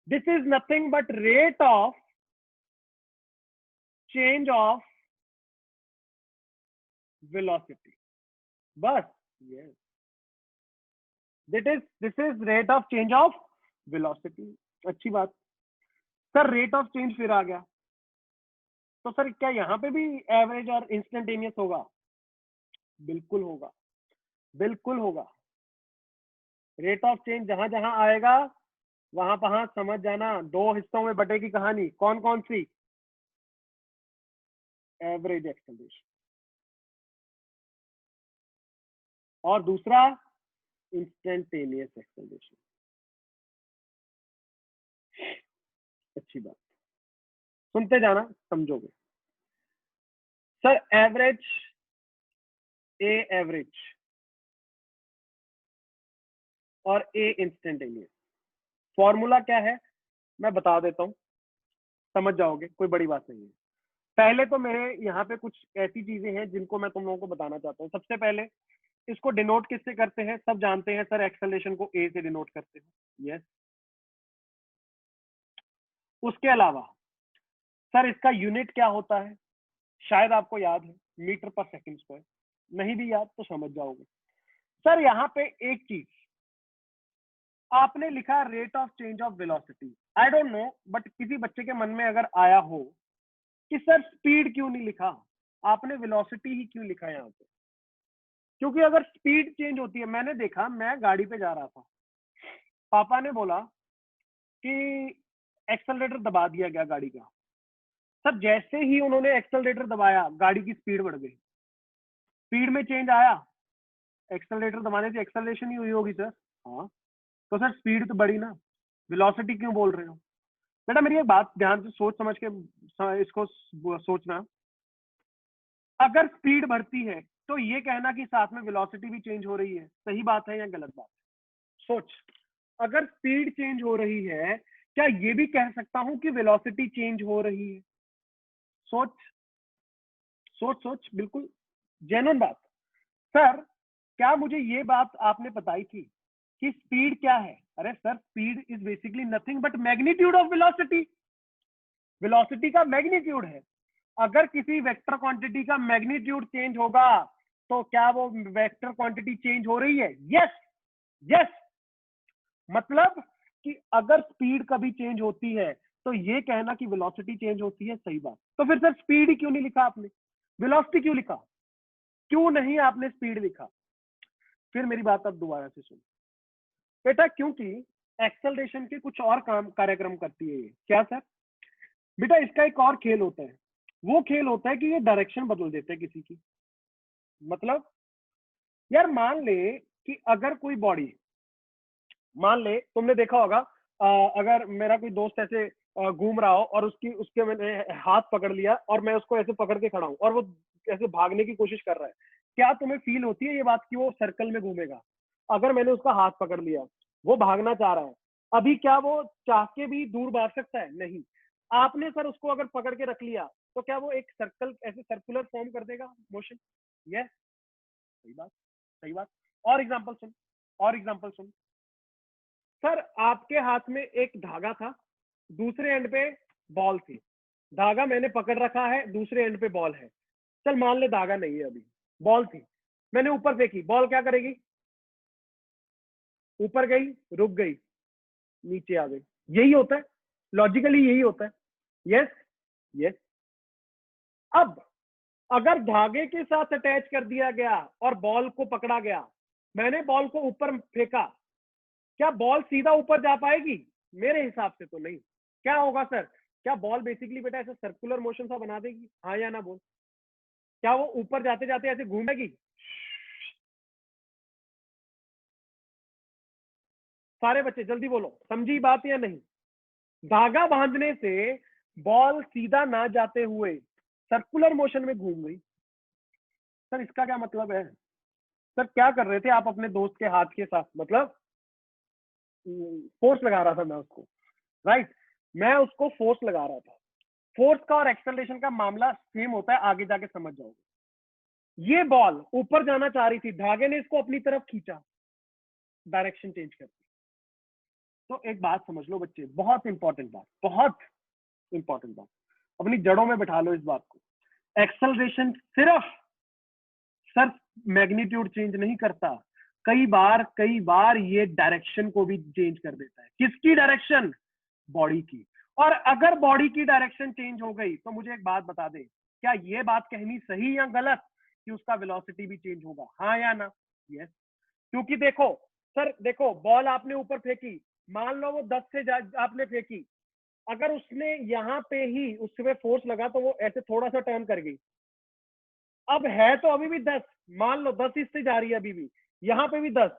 This is nothing but rate of change of velocity, बस। Yes, this is rate of change of velocity. अच्छी बात। सर रेट ऑफ चेंज फिर आ गया, तो सर क्या यहाँ पे भी एवरेज और इंस्टेंटेनियस होगा? बिल्कुल होगा, बिल्कुल होगा। रेट ऑफ चेंज जहां जहां आएगा वहां वहां समझ जाना, दो हिस्सों में बटेगी कहानी। कौन कौन सी? एवरेज एक्सेलरेशन और दूसरा इंस्टेंटेनियस एक्सेलरेशन। अच्छी बात, सुनते जाना, समझोगे। सर एवरेज, ए एवरेज और ए इंस्टेंटेनियस, फॉर्मूला क्या है मैं बता देता हूं, समझ जाओगे, कोई बड़ी बात नहीं है। पहले तो मेरे यहाँ पे कुछ ऐसी चीजें हैं जिनको मैं तुम लोगों को बताना चाहता हूँ। सबसे पहले इसको डिनोट किससे करते हैं? सब जानते हैं सर, एक्सेलरेशन को ए से डिनोट करते हैं। यस। उसके अलावा सर इसका यूनिट क्या होता है? शायद आपको याद है, मीटर पर सेकंड स्क्वायर। नहीं भी याद तो समझ जाओगे। सर यहाँ पे एक चीज आपने लिखा, rate of change of velocity. I don't know, but किसी बच्चे के मन में अगर आया हो कि सर स्पीड क्यों नहीं लिखा, आपने वेलोसिटी ही क्यों लिखा यहाँ पे? क्योंकि अगर स्पीड चेंज होती है, मैंने देखा, मैं गाड़ी पे जा रहा था, पापा ने बोला कि एक्सेलरेटर दबा दिया गया गाड़ी का। सर जैसे ही उन्होंने एक्सेलरेटर दबाया गाड़ी की स्पीड बढ़ गई। स्पीड में चेंज आया, एक्सेलरेटर दबाने से एक्सेलरेशन ही हुई होगी सर। हाँ, तो सर स्पीड तो बढ़ी ना, वेलोसिटी क्यों बोल रहे हो? बेटा मेरी एक बात ध्यान से सोच समझ के इसको सोचना। अगर स्पीड बढ़ती है तो ये कहना कि साथ में वेलोसिटी भी चेंज हो रही है, सही बात है या गलत बात है? सोच, अगर स्पीड चेंज हो रही है, क्या ये भी कह सकता हूं कि वेलोसिटी चेंज हो रही है? सोच सोच सोच, बिल्कुल जेन्युइन बात। सर क्या मुझे ये बात आपने बताई थी कि स्पीड क्या है? अरे sir speed is basically nothing but magnitude of velocity. Velocity का मैग्नीट्यूड है। अगर किसी वेक्टर क्वांटिटी का मैग्नीट्यूड चेंज होगा तो क्या वो वेक्टर क्वांटिटी चेंज हो रही है? Yes, yes. मतलब कि अगर स्पीड कभी चेंज होती है तो ये कहना कि वेलोसिटी चेंज होती है, सही बात। तो फिर सर स्पीड ही क्यों नहीं लिखा आपने? वेलोसिटी क्यों लिखा? क्यों नहीं आपने स्पीड लिखा? फिर मेरी बात अब दोबारा से सुन बेटा, क्योंकि एक्सेलरेशन के कुछ और काम कार्यक्रम करती है ये। क्या सर? बेटा इसका एक और खेल होता है, वो खेल होता है कि ये डायरेक्शन बदल देते हैं किसी की। मतलब यार मान ले कि अगर कोई बॉडी, मान ले तुमने देखा होगा, अगर मेरा कोई दोस्त ऐसे घूम रहा हो और उसकी उसके मैंने हाथ पकड़ लिया और मैं उसको ऐसे पकड़ के खड़ा हूं और वो ऐसे भागने की कोशिश कर रहा है, क्या तुम्हें फील होती है ये बात कि वो सर्कल में घूमेगा? अगर मैंने उसका हाथ पकड़ लिया, वो भागना चाह रहा है, अभी क्या वो चाह के भी दूर भाग सकता है? नहीं। आपने सर उसको अगर पकड़ के रख लिया तो क्या वो एक सर्कल ऐसे सर्कुलर फॉर्म कर देगा मोशन? यस, सही बात, सही बात। और एग्जांपल सुन, और एग्जांपल सुन। सर आपके हाथ में एक धागा था, दूसरे एंड पे बॉल थी। धागा मैंने पकड़ रखा है, दूसरे एंड पे बॉल है। चल मान ले धागा नहीं है, अभी बॉल थी। मैंने ऊपर फेंकी, बॉल क्या करेगी? ऊपर गई, रुक गई, नीचे आ गई। यही होता है, लॉजिकली यही होता है। Yes yes. अब अगर धागे के साथ अटैच कर दिया गया और बॉल को पकड़ा गया, मैंने बॉल को ऊपर फेंका, क्या बॉल सीधा ऊपर जा पाएगी? मेरे हिसाब से तो नहीं। क्या होगा सर? क्या बॉल बेसिकली बेटा ऐसा सर्कुलर मोशन सा बना देगी? हाँ या ना बोल। क्या वो ऊपर जाते जाते ऐसे घूमेगी? सारे बच्चे जल्दी बोलो, समझी बात या नहीं? धागा बांधने से बॉल सीधा ना जाते हुए सर्कुलर मोशन में घूम गई। सर इसका क्या मतलब है? सर क्या कर रहे थे आप अपने दोस्त के हाथ के साथ? मतलब फोर्स लगा रहा था मैं उसको, राइट? मैं उसको फोर्स लगा रहा था। फोर्स का और एक्सेलरेशन का मामला सेम होता है, आगे जाके समझ जाओगे। ये बॉल ऊपर जाना चाह रही थी, धागे ने इसको अपनी तरफ खींचा, डायरेक्शन चेंज कर दी। तो एक बात समझ लो बच्चे, बहुत इंपॉर्टेंट बात, बहुत इंपॉर्टेंट बात, अपनी जड़ों में बैठा लो इस बात को। एक्सेलरेशन सिर्फ सर मैग्नीट्यूड चेंज नहीं करता, कई बार ये डायरेक्शन को भी चेंज कर देता है। किसकी डायरेक्शन? बॉडी की। और अगर बॉडी की डायरेक्शन चेंज हो गई तो मुझे एक बात बता दे, क्या ये बात कहनी सही या गलत कि उसका वेलोसिटी भी चेंज होगा? हाँ या ना? यस। क्योंकि देखो सर, देखो बॉल आपने ऊपर फेंकी, मान लो वो 10 से आपने फेंकी, अगर उसने यहाँ पे ही उसमें फोर्स लगा तो वो ऐसे थोड़ा सा टर्न कर गई। अब है तो अभी भी 10, मान लो 10 इससे जा रही है अभी भी, यहाँ पे भी 10,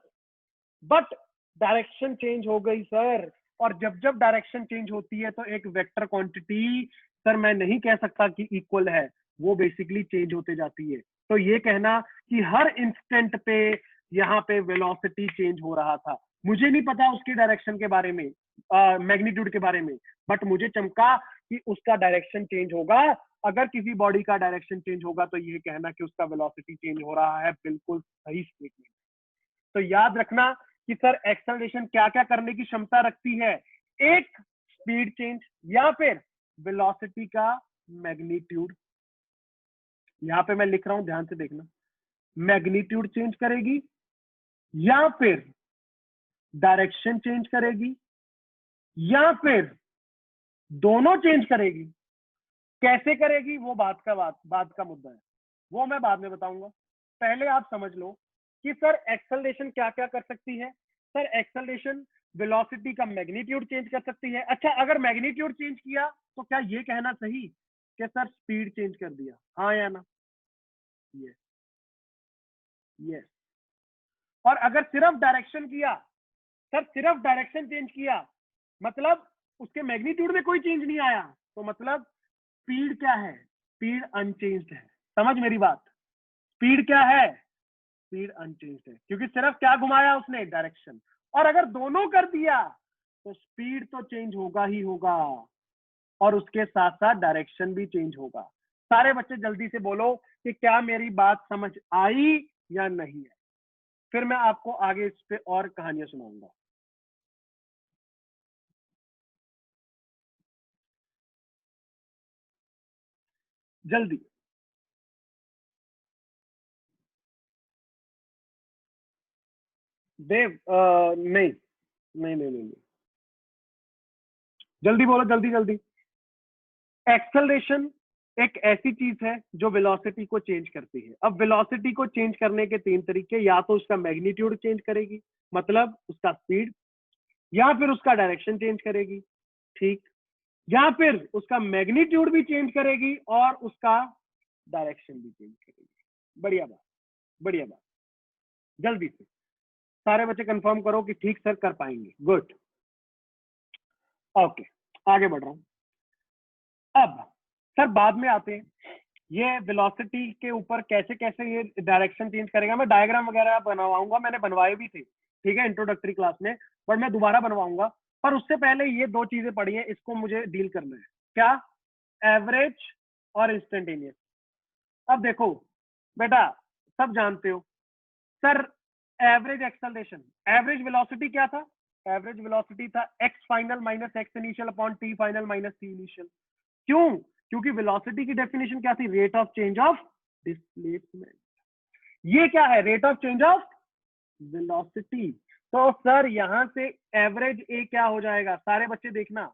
बट डायरेक्शन चेंज हो गई सर। और जब जब डायरेक्शन चेंज होती है तो एक वेक्टर क्वांटिटी सर मैं नहीं कह सकता कि इक्वल है, वो बेसिकली चेंज होते जाती है। तो ये कहना कि हर इंस्टेंट पे यहाँ पे वेलोसिटी चेंज हो रहा था, मुझे नहीं पता उसकी डायरेक्शन के बारे में, मैग्नीट्यूड के बारे में, बट मुझे चमका कि उसका डायरेक्शन चेंज होगा। अगर किसी बॉडी का डायरेक्शन चेंज होगा तो ये कहना कि उसका वेलोसिटी चेंज हो रहा है, बिल्कुल सही स्टेटमेंट। तो याद रखना कि सर एक्सेलरेशन क्या क्या करने की क्षमता रखती है? एक, स्पीड चेंज, या फिर वेलोसिटी का मैग्नीट्यूड। यहां पे मैं लिख रहा हूं, ध्यान से देखना, मैग्नीट्यूड चेंज करेगी या फिर डायरेक्शन चेंज करेगी या फिर दोनों चेंज करेगी। कैसे करेगी वो बात का मुद्दा है, वो मैं बाद में बताऊंगा। पहले आप समझ लो कि सर एक्सेलरेशन क्या क्या कर सकती है। सर एक्सेलरेशन वेलोसिटी का मैग्नीट्यूड चेंज कर सकती है। अच्छा, अगर मैग्नीट्यूड चेंज किया तो क्या ये कहना सही कि सर स्पीड चेंज कर दिया? हाँ या ना? Yes yes. और अगर सिर्फ डायरेक्शन किया, सर सिर्फ डायरेक्शन चेंज किया, मतलब उसके मैग्नीट्यूड में कोई चेंज नहीं आया, तो मतलब स्पीड क्या है? स्पीड अनचेंज्ड है। समझ मेरी बात? स्पीड क्या है? स्पीड अनचेंज्ड है, क्योंकि सिर्फ क्या घुमाया उसने? डायरेक्शन। और अगर दोनों कर दिया तो स्पीड तो चेंज होगा ही होगा, और उसके साथ साथ डायरेक्शन भी चेंज होगा। सारे बच्चे जल्दी से बोलो कि क्या मेरी बात समझ आई या नहीं है, फिर मैं आपको आगे इस पे और कहानियां सुनाऊंगा। जल्दी। देव नहीं नहीं नहीं नहीं, जल्दी बोलो, जल्दी जल्दी। एक्सेलरेशन एक ऐसी चीज है जो वेलोसिटी को चेंज करती है। अब वेलोसिटी को चेंज करने के तीन तरीके, या तो उसका मैग्नीट्यूड चेंज करेगी, मतलब उसका स्पीड, या फिर उसका डायरेक्शन चेंज करेगी, ठीक, या फिर उसका मैग्नीट्यूड भी चेंज करेगी और उसका डायरेक्शन भी चेंज करेगी। बढ़िया बात, बढ़िया बात। जल्दी से सारे बच्चे कंफर्म करो कि ठीक सर कर पाएंगे। गुड, ओके, आगे बढ़ रहा हूं। अब सर बाद में आते हैं ये वेलोसिटी के ऊपर कैसे कैसे ये डायरेक्शन चेंज करेगा। मैं डायग्राम वगैरह बनवाऊंगा, मैंने बनवाए भी थे, ठीक है, इंट्रोडक्टरी क्लास में, बट मैं दोबारा बनवाऊंगा। पर उससे पहले ये दो चीजें पढ़ी है, इसको मुझे डील करना है। क्या? एवरेज और इंस्टेंटेनियस। अब देखो बेटा, सब जानते हो sir, average acceleration, average velocity क्या था? एवरेज वेलोसिटी था x final minus x initial upon t final minus t initial. क्यों? क्योंकि वेलोसिटी की डेफिनेशन क्या थी? Rate of change of displacement. ये क्या है? Rate of change of velocity. तो सर यहां से एवरेज ए क्या हो जाएगा? सारे बच्चे देखना,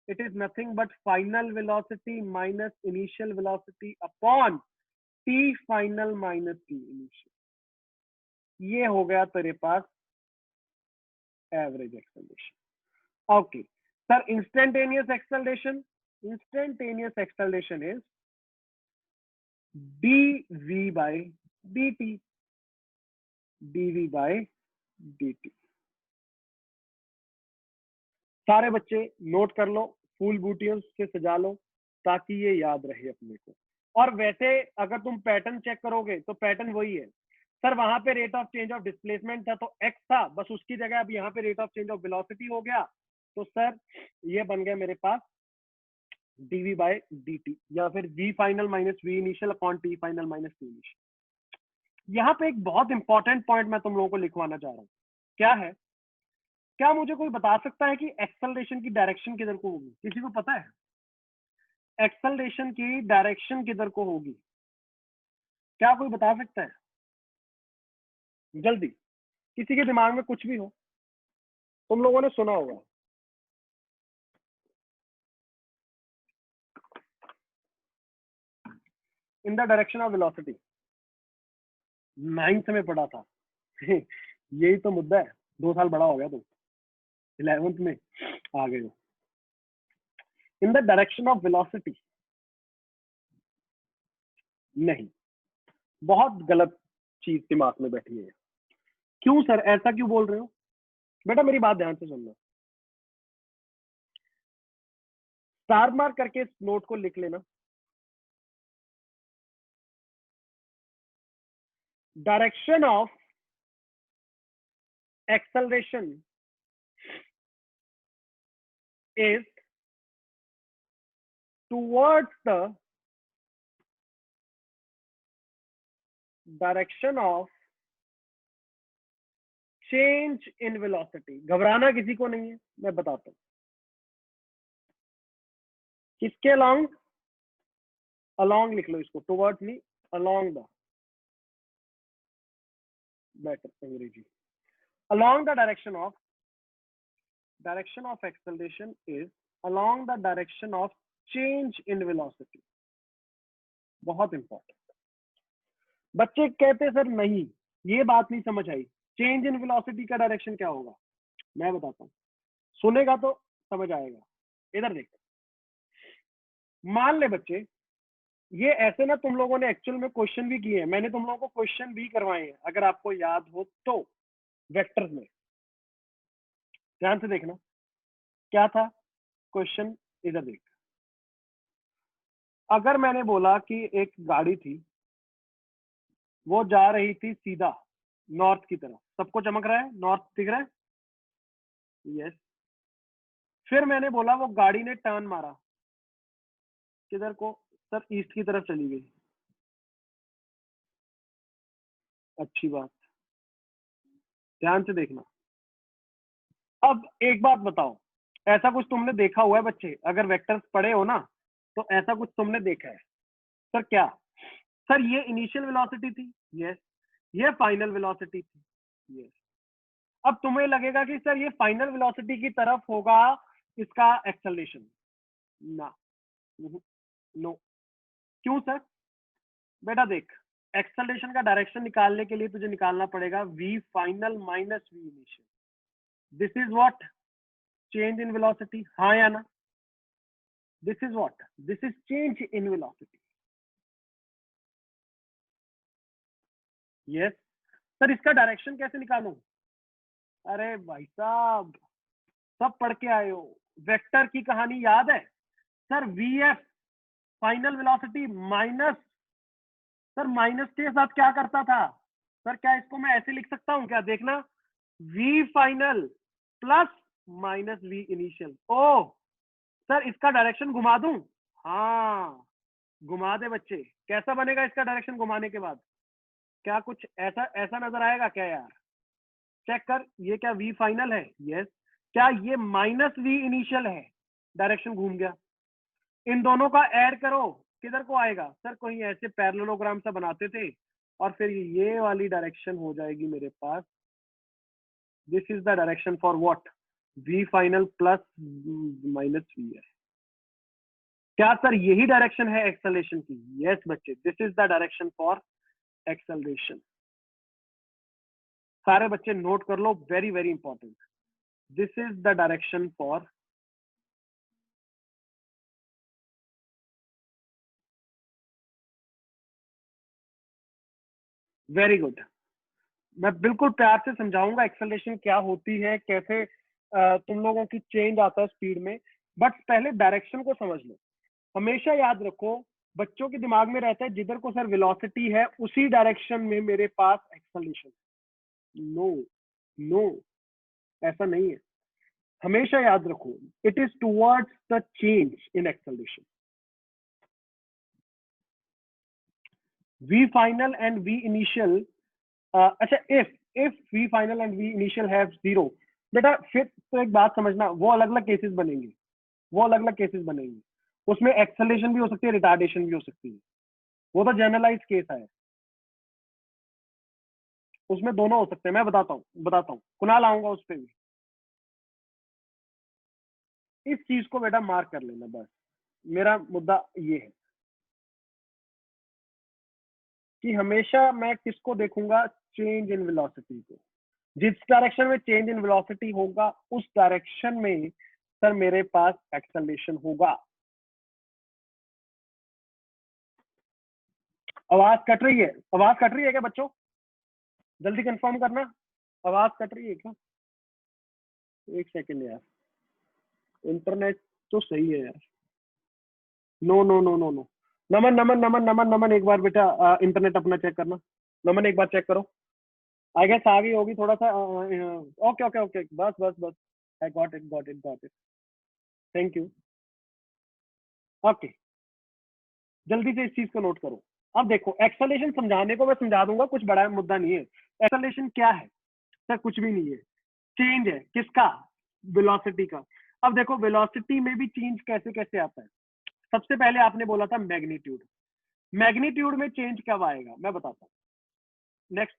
it is nothing but final velocity minus initial velocity upon t final minus t initial. ये हो गया तेरे पास average acceleration. Okay sir, instantaneous acceleration is dv by dt, dv by dt। सारे बच्चे नोट कर लो, फूल बूटियों से सजा लो ताकि ये याद रहे अपने को। और वैसे अगर तुम पैटर्न चेक करोगे तो पैटर्न वही है सर, वहां पे rate of change of displacement था तो x था, बस उसकी जगह अब यहाँ पे rate of change of velocity हो गया। तो सर ये बन गया मेरे पास dv by dt, या फिर v final minus v initial upon t final minus t initial. यहाँ पे एक बहुत इंपॉर्टेंट पॉइंट मैं तुम लोगों को लिखवाना चाह रहा हूँ। क्या है? क्या मुझे कोई बता सकता है कि एक्सेलरेशन की डायरेक्शन किधर को होगी? किसी को पता है एक्सेलरेशन की डायरेक्शन किधर को होगी? क्या कोई बता सकता है? जल्दी, किसी के दिमाग में कुछ भी हो, तुम लोगों ने सुना होगा। In the direction of velocity, 9th में पढ़ा था। यही तो मुद्दा है, 2 साल बड़ा हो गया तुम, 11th में आ गए हो। In the direction of velocity, नहीं, बहुत गलत चीज दिमाग में बैठी है। क्यों सर, ऐसा क्यों बोल रहे हो? बेटा मेरी बात ध्यान से सुनना, स्टार मार्क करके इस नोट को लिख लेना। Direction of acceleration is towards the direction of change in velocity। घबराना किसी को नहीं है, मैं बताता हूं। किसके along? along लिख लो इसको, towards नहीं, along the, better अंग्रेजी। along the direction of acceleration is along the direction of change in velocity। बहुत इंपॉर्टेंट। बच्चे कहते सर नहीं, ये बात नहीं समझ आई, चेंज इन वेलोसिटी का डायरेक्शन क्या होगा? मैं बताता हूं, सुनेगा तो समझ आएगा। इधर देख, मान ले बच्चे, ये ऐसे ना तुम लोगों ने एक्चुअल में क्वेश्चन भी किए हैं, मैंने तुम लोगों को क्वेश्चन भी करवाए हैं, अगर आपको याद हो तो। वेक्टर्स में ध्यान से देखना, क्या था क्वेश्चन, इधर देख। अगर मैंने बोला कि एक गाड़ी थी, वो जा रही थी सीधा नॉर्थ की तरफ, सबको चमक रहा है, नॉर्थ दिख रहा है, यस। फिर मैंने बोला वो गाड़ी ने टर्न मारा, किधर को सर? ईस्ट की तरफ चली गई। अच्छी बात, ध्यान से देखना। अब एक बात बताओ, ऐसा कुछ तुमने देखा हुआ है बच्चे? अगर वेक्टर्स पढ़े हो ना तो ऐसा कुछ तुमने देखा है? सर क्या? सर ये इनिशियल वेलोसिटी थी, यस। ये फाइनल वेलोसिटी थी, यस। अब तुम्हें लगेगा कि सर ये फाइनल वेलोसिटी की तरफ होगा इसका एक्सेलरेशन, ना, नो। क्यों सर? बेटा देख, एक्सेलरेशन का डायरेक्शन निकालने के लिए तुझे निकालना पड़ेगा v final minus v initial. This is what? Change in velocity, हाँ या ना? This is what? This is change in velocity, yes. Sir इसका डायरेक्शन कैसे निकालूं? अरे भाई साहब, सब पढ़ के आए हो, वेक्टर की कहानी याद है? Sir vf final velocity minus, sir minus के साथ क्या करता था? सर क्या इसको मैं ऐसे लिख सकता हूं क्या? देखना, v final plus minus v initial. Oh sir इसका डायरेक्शन घुमा दूं? हाँ घुमा दे बच्चे। कैसा बनेगा इसका डायरेक्शन घुमाने के बाद? क्या कुछ ऐसा ऐसा नजर आएगा क्या यार? चेक कर, ये क्या v फाइनल है? यस। क्या ये माइनस v इनिशियल है? डायरेक्शन घूम गया। इन दोनों का ऐड करो, किधर को आएगा? सर कहीं ऐसे पैरेललोग्राम सा बनाते थे, और फिर ये वाली डायरेक्शन हो जाएगी मेरे पास, this is the direction for what, v final plus minus v है। क्या सर यही डायरेक्शन है एक्सेलरेशन की? यस बच्चे, this is the direction for acceleration. सारे बच्चे नोट कर लो, very very important, this is the direction for very good. मैं बिल्कुल प्यार से समझाऊंगा एक्सेलरेशन क्या होती है, कैसे तुम लोगों की चेंज आता है स्पीड में, बट पहले डायरेक्शन को समझ लो। हमेशा याद रखो, बच्चों के दिमाग में रहता है जिधर को सर वेलोसिटी है उसी डायरेक्शन में मेरे पास एक्सेलरेशन। नो नो, ऐसा नहीं है। हमेशा याद रखो, it is towards the change in acceleration. v final and v initial, अच्छा if v final and v initial have zero, बेटा फिर तो एक बात समझना, वो अलग अलग केसेस बनेंगे, वो अलग अलग केसेस बनेंगे, उसमें एक्सेलरेशन भी हो सकती है, रिटार्डेशन भी हो सकती है, वो तो जनरलाइज केस है, उसमें दोनों हो सकते हैं। मैं बताता हूँ, कुणाल आऊंगा उस पर भी। इस चीज को बेटा मार्क कर लेना, बस मेरा मुद्दा ये है कि हमेशा मैं किसको देखूंगा, चेंज इन वेलोसिटी को। जिस डायरेक्शन में चेंज इन वेलोसिटी होगा उस डायरेक्शन में सर मेरे पास एक्सेलरेशन होगा। आवाज कट रही है? आवाज कट रही है क्या बच्चों? जल्दी कंफर्म करना, आवाज कट रही है क्या? एक सेकंड यार, इंटरनेट तो सही है यार। No no no no no, Naman Naman Naman Naman Naman, एक बार बेटा इंटरनेट अपना चेक करना। नमन एक बार चेक करो, आई गेस आ गई होगी थोड़ा सा। ओके ओके ओके, बस बस बस, I got it got it got it, thank you. Okay, जल्दी से इस चीज को नोट करो। अब देखो, एक्सेलरेशन समझाने को मैं समझा दूंगा, कुछ बड़ा मुद्दा नहीं है। एक्सेलरेशन क्या है सर? कुछ भी नहीं है, चेंज है किसका, वेलोसिटी का। अब देखो वेलोसिटी में भी चेंज कैसे कैसे आता है। सबसे पहले आपने बोला था मैग्नीट्यूड, मैग्नीट्यूड में चेंज कब आएगा मैं बताता हूँ। नेक्स्ट,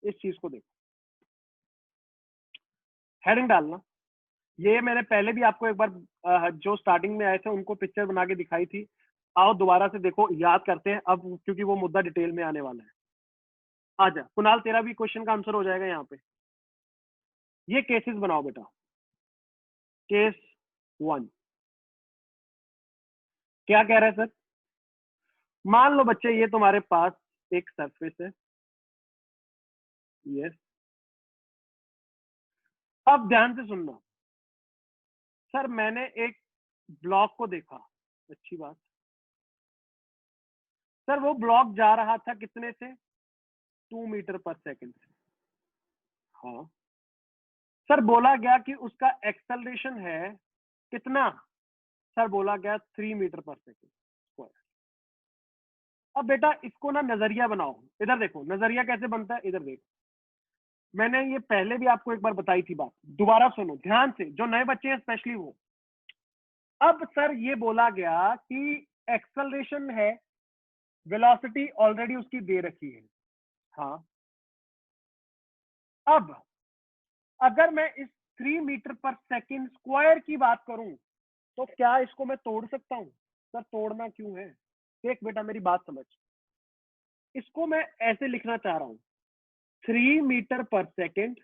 इस चीज को देखो, हेडिंग डालना। ये मैंने पहले भी आपको एक बार जो स्टार्टिंग में आए थे उनको पिक्चर बना के दिखाई थी। आओ दोबारा से देखो, याद करते हैं अब, क्योंकि वो मुद्दा डिटेल में आने वाला है। आजा कुणाल, तेरा भी क्वेश्चन का आंसर हो जाएगा यहाँ पे। ये केसेस बनाओ बेटा। केस 1 क्या कह रहा है सर? मान लो बच्चे ये तुम्हारे पास एक सरफेस है, यस। अब ध्यान से सुनना सर, मैंने एक ब्लॉक को देखा, अच्छी बात। सर वो ब्लॉक जा रहा था कितने से, 2 मीटर पर सेकंड से। हाँ सर, बोला गया कि उसका एक्सेलरेशन है कितना? सर बोला गया 3 मीटर पर सेकंड स्क्वायर। अब बेटा इसको ना नजरिया बनाओ, इधर देखो नजरिया कैसे बनता है, इधर देखो। मैंने ये पहले भी आपको एक बार बताई थी बात, दोबारा सुनो ध्यान से, जो नए बच्चे हैं स्पेशली वो। अब सर ये बोला गया कि एक्सेलरेशन है, वेलोसिटी ऑलरेडी उसकी दे रखी है। हाँ, अब अगर मैं इस 3 मीटर पर सेकंड स्क्वायर की बात करूं तो क्या इसको मैं तोड़ सकता हूं? सर तोड़ना क्यों है, देख बेटा मेरी बात समझ, इसको मैं ऐसे लिखना चाह रहा हूं, 3 मीटर पर सेकंड,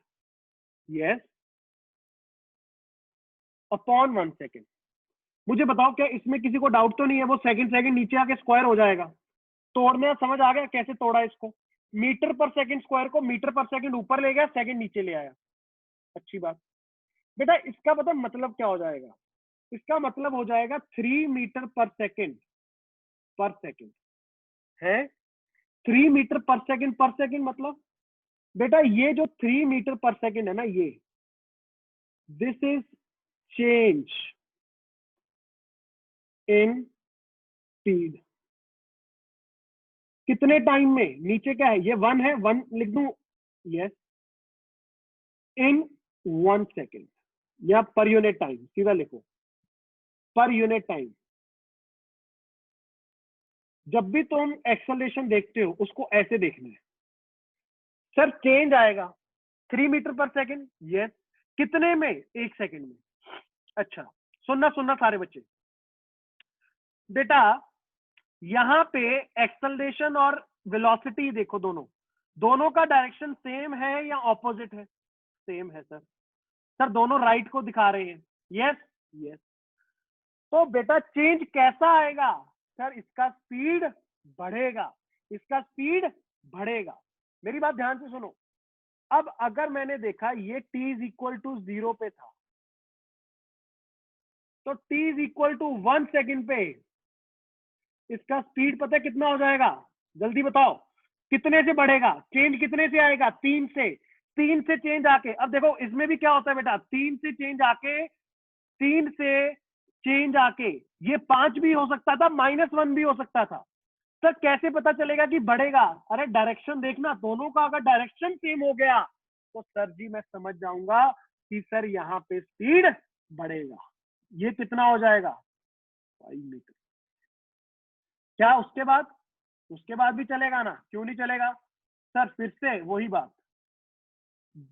यस, अपॉन 1 सेकंड। मुझे बताओ क्या इसमें किसी को डाउट तो नहीं है वो सेकंड सेकंड नीचे आके स्क्वायर हो जाएगा? तोड़ना समझ आ गया कैसे तोड़ा इसको? मीटर पर सेकंड स्क्वायर को मीटर पर सेकंड ऊपर ले गया, सेकंड नीचे ले आया, अच्छी बात। बेटा इसका पता मतलब क्या हो जाएगा? इसका मतलब हो जाएगा 3 मीटर पर सेकंड है। 3 मीटर पर सेकंड मतलब बेटा ये जो 3 मीटर पर सेकंड है ना, ये this is change in speed. कितने टाइम में? नीचे क्या है, ये 1 है, 1 लिख दूं, यस, इन 1 सेकंड, या पर यूनिट टाइम, सीधा लिखो पर यूनिट टाइम। जब भी तुम एक्सेलरेशन देखते हो उसको ऐसे देखना है। सर चेंज आएगा 3 मीटर पर सेकेंड, यस। कितने में? 1 सेकेंड में। अच्छा, सुनना सुनना सारे बच्चे, बेटा यहां पे एक्सेलरेशन और वेलोसिटी देखो, दोनों दोनों का डायरेक्शन सेम है या ऑपोजिट है? सेम है सर। सर दोनों राइट को दिखा रहे हैं, यस यस। तो बेटा चेंज कैसा आएगा? सर इसका स्पीड बढ़ेगा, इसका स्पीड बढ़ेगा। मेरी बात ध्यान से सुनो। अब अगर मैंने देखा ये t इज इक्वल टू 0 पे था, तो t is equal to 1 second पे इसका स्पीड पता है कितना हो जाएगा? जल्दी बताओ, कितने से बढ़ेगा? चेंज कितने से आएगा? 3 से। 3 से चेंज आके, अब देखो इसमें भी क्या होता है बेटा, 3 से चेंज आके, 3 से चेंज आके ये 5 भी हो सकता था, -1 भी हो सकता था। सर कैसे पता चलेगा कि बढ़ेगा? अरे डायरेक्शन देखना, दोनों का अगर डायरेक्शन सेम हो गया तो सर जी मैं समझ जाऊंगा कि सर यहाँ पे स्पीड बढ़ेगा। ये कितना हो जाएगा? 5 मीटर। क्या उसके बाद भी चलेगा ना? क्यों नहीं चलेगा? सर फिर से वही बात,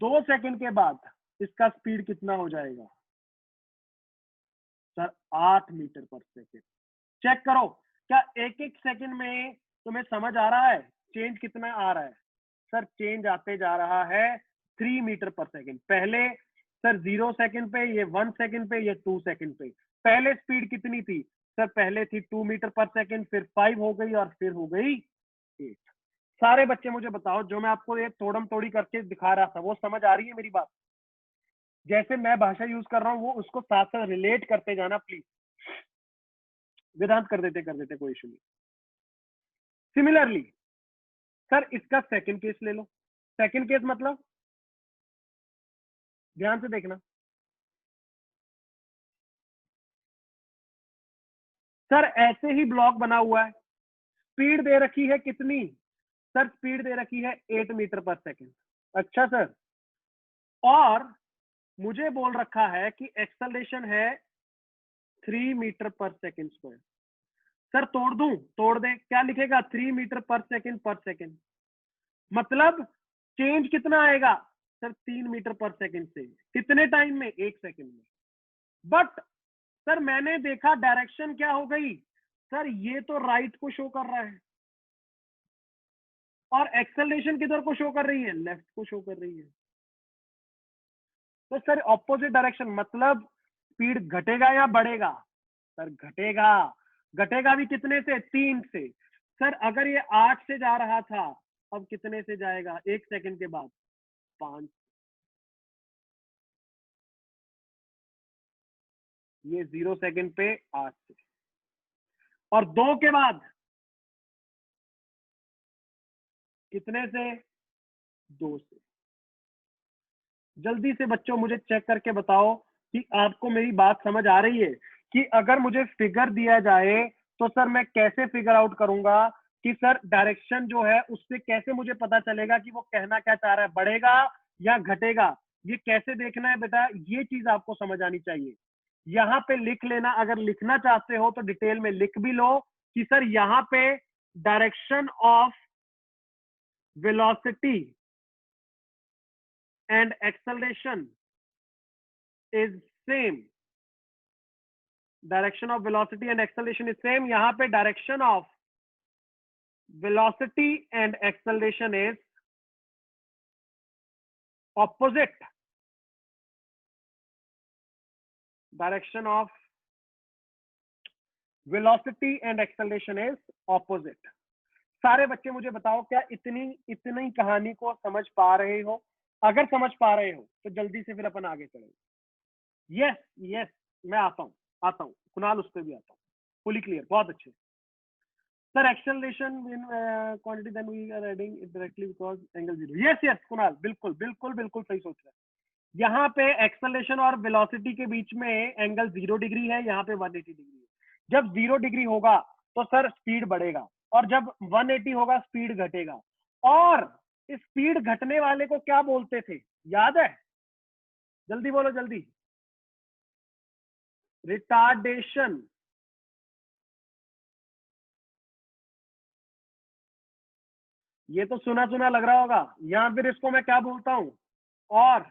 2 सेकंड के बाद इसका स्पीड कितना हो जाएगा? सर 8 मीटर पर सेकंड। चेक करो, क्या एक एक सेकंड में तुम्हें समझ आ रहा है चेंज कितना आ रहा है? सर चेंज आते जा रहा है 3 मीटर पर सेकंड। पहले सर 0 सेकंड पे, ये 1 सेकंड पे, ये 2 सेकंड पे। पहले स्पीड कितनी थी? सर पहले थी 2 मीटर पर सेकंड, फिर 5 हो गई और फिर हो गई 8। सारे बच्चे मुझे बताओ, जो मैं आपको ये तोड़म तोड़ी करके दिखा रहा था वो समझ आ रही है मेरी बात? जैसे मैं भाषा यूज कर रहा हूँ वो उसको साथ साथ रिलेट करते जाना प्लीज। वेदांत कर देते कोई इशू नहीं। सिमिलरली सर इसका सेकंड केस ले लो। सेकंड केस मतलब, ध्यान से देखना सर, ऐसे ही ब्लॉक बना हुआ है, स्पीड दे रखी है कितनी? सर स्पीड दे रखी है 8 मीटर पर सेकंड। अच्छा सर, और मुझे बोल रखा है कि एक्सेलरेशन है 3 मीटर पर सेकंड स्क्वायर। सर तोड़ दूं? तोड़ दे, क्या लिखेगा? 3 मीटर पर सेकंड। मतलब चेंज कितना आएगा? सर 3 मीटर पर सेकंड से कितने टाइम में? 1 सेकंड में। बट सर मैंने देखा डायरेक्शन क्या हो गई? सर ये तो राइट को शो कर रहा है और एक्सेलरेशन किधर को शो कर रही है? लेफ्ट को शो कर रही है। तो सर ऑपोजिट डायरेक्शन मतलब स्पीड घटेगा या बढ़ेगा? सर घटेगा। घटेगा भी कितने से? 3 से। सर अगर ये 8 से जा रहा था, अब कितने से जाएगा 1 सेकंड के बाद? 5। ये 0 सेकंड पे 8 से, और 2 के बाद कितने से? 2 से। जल्दी से बच्चों मुझे चेक करके बताओ कि आपको मेरी बात समझ आ रही है कि अगर मुझे फिगर दिया जाए तो सर मैं कैसे फिगर आउट करूंगा कि सर डायरेक्शन जो है उससे कैसे मुझे पता चलेगा कि वो कहना क्या चाह रहा है, बढ़ेगा या घटेगा? ये कैसे देखना है बेटा, ये चीज आपको समझ आनी चाहिए। यहाँ पे लिख लेना, अगर लिखना चाहते हो तो डिटेल में लिख भी लो कि सर यहाँ पे direction of velocity and acceleration is same. Direction of velocity and acceleration is same. यहाँ पे direction of velocity and acceleration is opposite. Direction of velocity and acceleration is opposite. सारे बच्चे मुझे बताओ, क्या इतनी इतनी कहानी को समझ पा रहे हो? अगर समझ पा रहे हो तो जल्दी से फिर अपन आगे चलेंगे। यस यस, मैं आता हूँ कुणाल, उस पर भी आता हूँ। फुली क्लियर, बहुत अच्छे sir. Acceleration in quantity then we are adding it directly because angle 0। Yes yes Kunal, बिल्कुल बिल्कुल बिल्कुल सही सोच रहे हैं। यहाँ पे एक्सेलरेशन और वेलोसिटी के बीच में एंगल 0 डिग्री है, यहाँ पे 180 डिग्री है। जब 0 डिग्री होगा तो सर स्पीड बढ़ेगा, और जब 180 होगा स्पीड घटेगा। और स्पीड घटने वाले को क्या बोलते थे, याद है? जल्दी बोलो जल्दी। रिटार्डेशन। ये तो सुना सुना लग रहा होगा, या फिर इसको मैं क्या बोलता हूं, और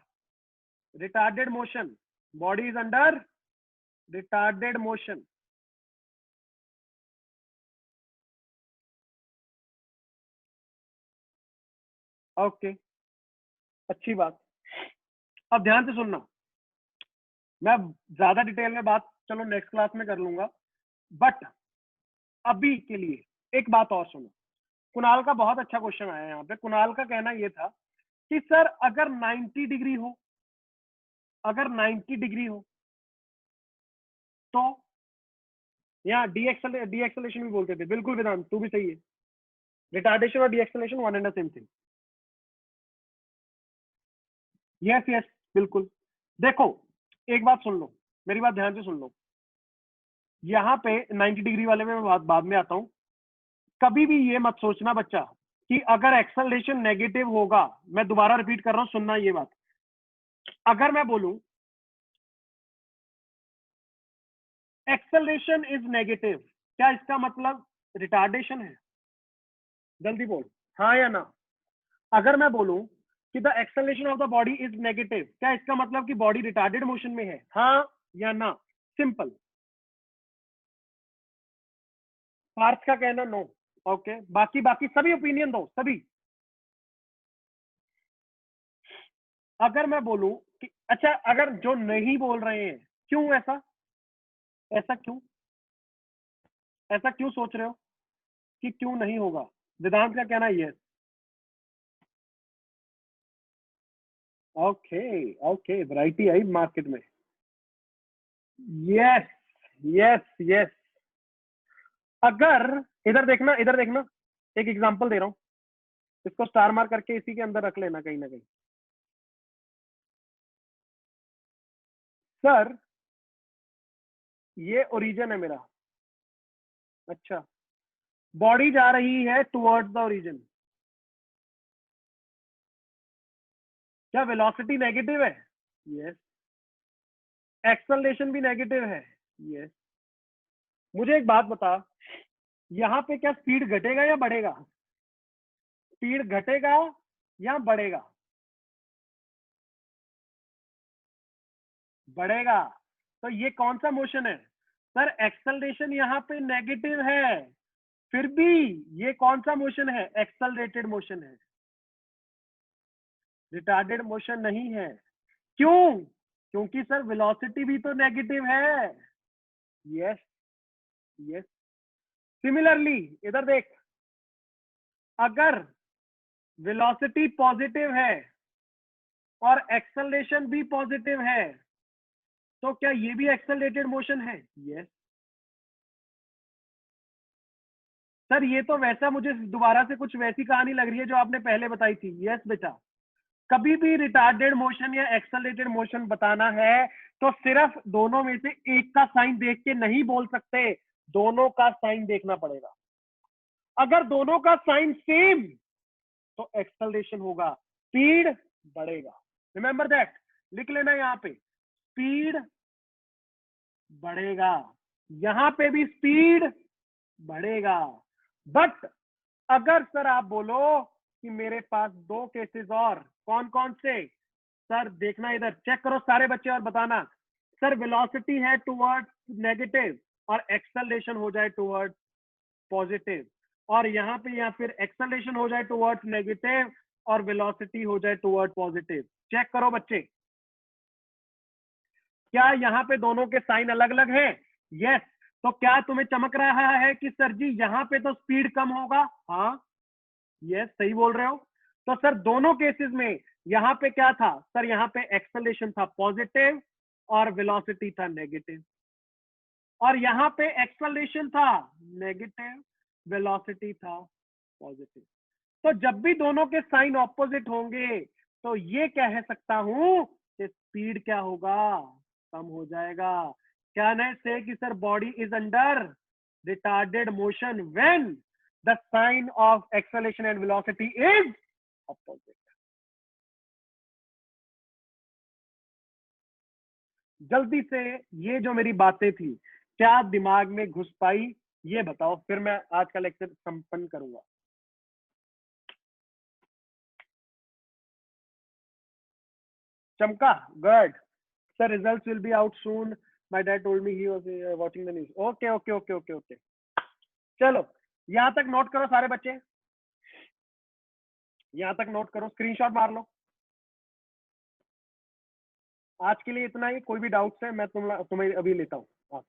retarded motion, body is under retarded motion. Okay, अच्छी बात। अब ध्यान से सुनना, मैं ज्यादा डिटेल में बात चलो नेक्स्ट क्लास में कर लूंगा, बट अभी के लिए एक बात और सुनो। कुणाल का बहुत अच्छा क्वेश्चन आया यहाँ पे। कुणाल का कहना ये था कि सर अगर 90 डिग्री हो, अगर 90 डिग्री हो तो, यहाँ डीएक्सेलेशन भी बोलते थे, बिल्कुल वेदांत तू भी सही है, रिटार्डेशन और deceleration one and same thing. Yes yes बिल्कुल। देखो एक बात सुन लो, मेरी बात ध्यान से सुन लो, यहाँ पे 90 डिग्री वाले में मैं बाद में आता हूं। कभी भी ये मत सोचना बच्चा कि अगर एक्सेलरेशन नेगेटिव होगा, मैं दोबारा रिपीट कर रहा हूं, सुनना ये बात, अगर मैं बोलूं एक्सेलरेशन इज नेगेटिव, क्या इसका मतलब रिटार्डेशन है? जल्दी बोल, हाँ या ना। अगर मैं बोलूं कि the acceleration of the body is negative, क्या इसका मतलब कि बॉडी रिटार्डेड मोशन में है, हाँ या ना? सिंपल। पार्थ का कहना नो। ओके, बाकी बाकी सभी ओपिनियन दो, सभी। अगर मैं बोलूं कि अच्छा, अगर जो नहीं बोल रहे हैं, क्यों ऐसा, ऐसा क्यों, ऐसा क्यों सोच रहे हो कि क्यों नहीं होगा? वेदांत का कहना ये है। ओके ओके, वैरायटी आई मार्केट में। Yes yes yes. अगर इधर देखना, इधर देखना, एक एग्जांपल दे रहा हूं, इसको स्टार मार्क करके इसी के अंदर रख लेना कहीं ना कहीं। सर ये ओरिजिन है मेरा, अच्छा, बॉडी जा रही है टुवर्ड्स द ओरिजिन, क्या वेलोसिटी नेगेटिव है? यस। एक्सेलरेशन भी नेगेटिव है? यस। मुझे एक बात बता, यहाँ पे क्या स्पीड घटेगा या बढ़ेगा? स्पीड घटेगा या बढ़ेगा? बढ़ेगा। तो ये कौन सा मोशन है? सर एक्सेलरेशन यहाँ पे नेगेटिव है, फिर भी ये कौन सा मोशन है? एक्सेलरेटेड मोशन है, रिटार्डेड मोशन नहीं है। क्यों? क्योंकि सर वेलोसिटी भी तो नेगेटिव है। Yes yes. सिमिलरली इधर देख, अगर वेलोसिटी पॉजिटिव है और एक्सेलरेशन भी पॉजिटिव है, तो क्या ये भी एक्सेलरेटेड मोशन है? यस। सर ये तो वैसा मुझे दोबारा से कुछ वैसी कहानी लग रही है जो आपने पहले बताई थी। यस बेटा, कभी भी रिटार्डेड मोशन या एक्सेलरेटेड मोशन बताना है तो सिर्फ दोनों में से एक का साइन देख के नहीं बोल सकते, दोनों का साइन देखना पड़ेगा। अगर दोनों का साइन सेम तो एक्सेलरेशन होगा, स्पीड बढ़ेगा। रिमेंबर दैट, लिख लेना यहाँ पे, स्पीड बढ़ेगा, यहां पे भी स्पीड बढ़ेगा। बट अगर सर आप बोलो कि मेरे पास दो केसेस और, कौन कौन से? सर देखना, इधर चेक करो सारे बच्चे और बताना। सर वेलोसिटी है टुवर्ड्स नेगेटिव और एक्सेलरेशन हो जाए टुवर्ड्स पॉजिटिव, और यहाँ पे या फिर एक्सेलरेशन हो जाए टुवर्ड्स नेगेटिव और वेलोसिटी हो जाए टुवर्ड्स पॉजिटिव। चेक करो बच्चे, क्या यहाँ पे दोनों के साइन अलग अलग हैं? यस। तो क्या तुम्हें चमक रहा है कि सर जी यहाँ पे तो स्पीड कम होगा? हाँ, यस सही बोल रहे हो। तो सर दोनों केसेस में यहाँ पे क्या था? सर यहाँ पे एक्सेलरेशन था पॉजिटिव और वेलोसिटी था नेगेटिव, और यहाँ पे एक्सेलरेशन था नेगेटिव, वेलोसिटी था पॉजिटिव। तो जब भी दोनों के साइन ऑपोजिट होंगे तो ये कह सकता हूं कि स्पीड क्या होगा? कम हो जाएगा। कैन आई से कि sir body is under retarded motion when the sign of acceleration and velocity is opposite. जल्दी से ये जो मेरी बातें थी क्या दिमाग में घुस पाई, ये बताओ, फिर मैं आज का लेक्चर संपन्न करूंगा। चमका, good sir, results will be out soon, my dad told me he was watching the news. Okay okay okay okay okay, चलो यहां तक नोट करो सारे बच्चे, यहां तक नोट करो, स्क्रीनशॉट मार लो। आज के लिए इतना ही, कोई भी डाउट्स है मैं तुम्हें अभी लेता हूँ।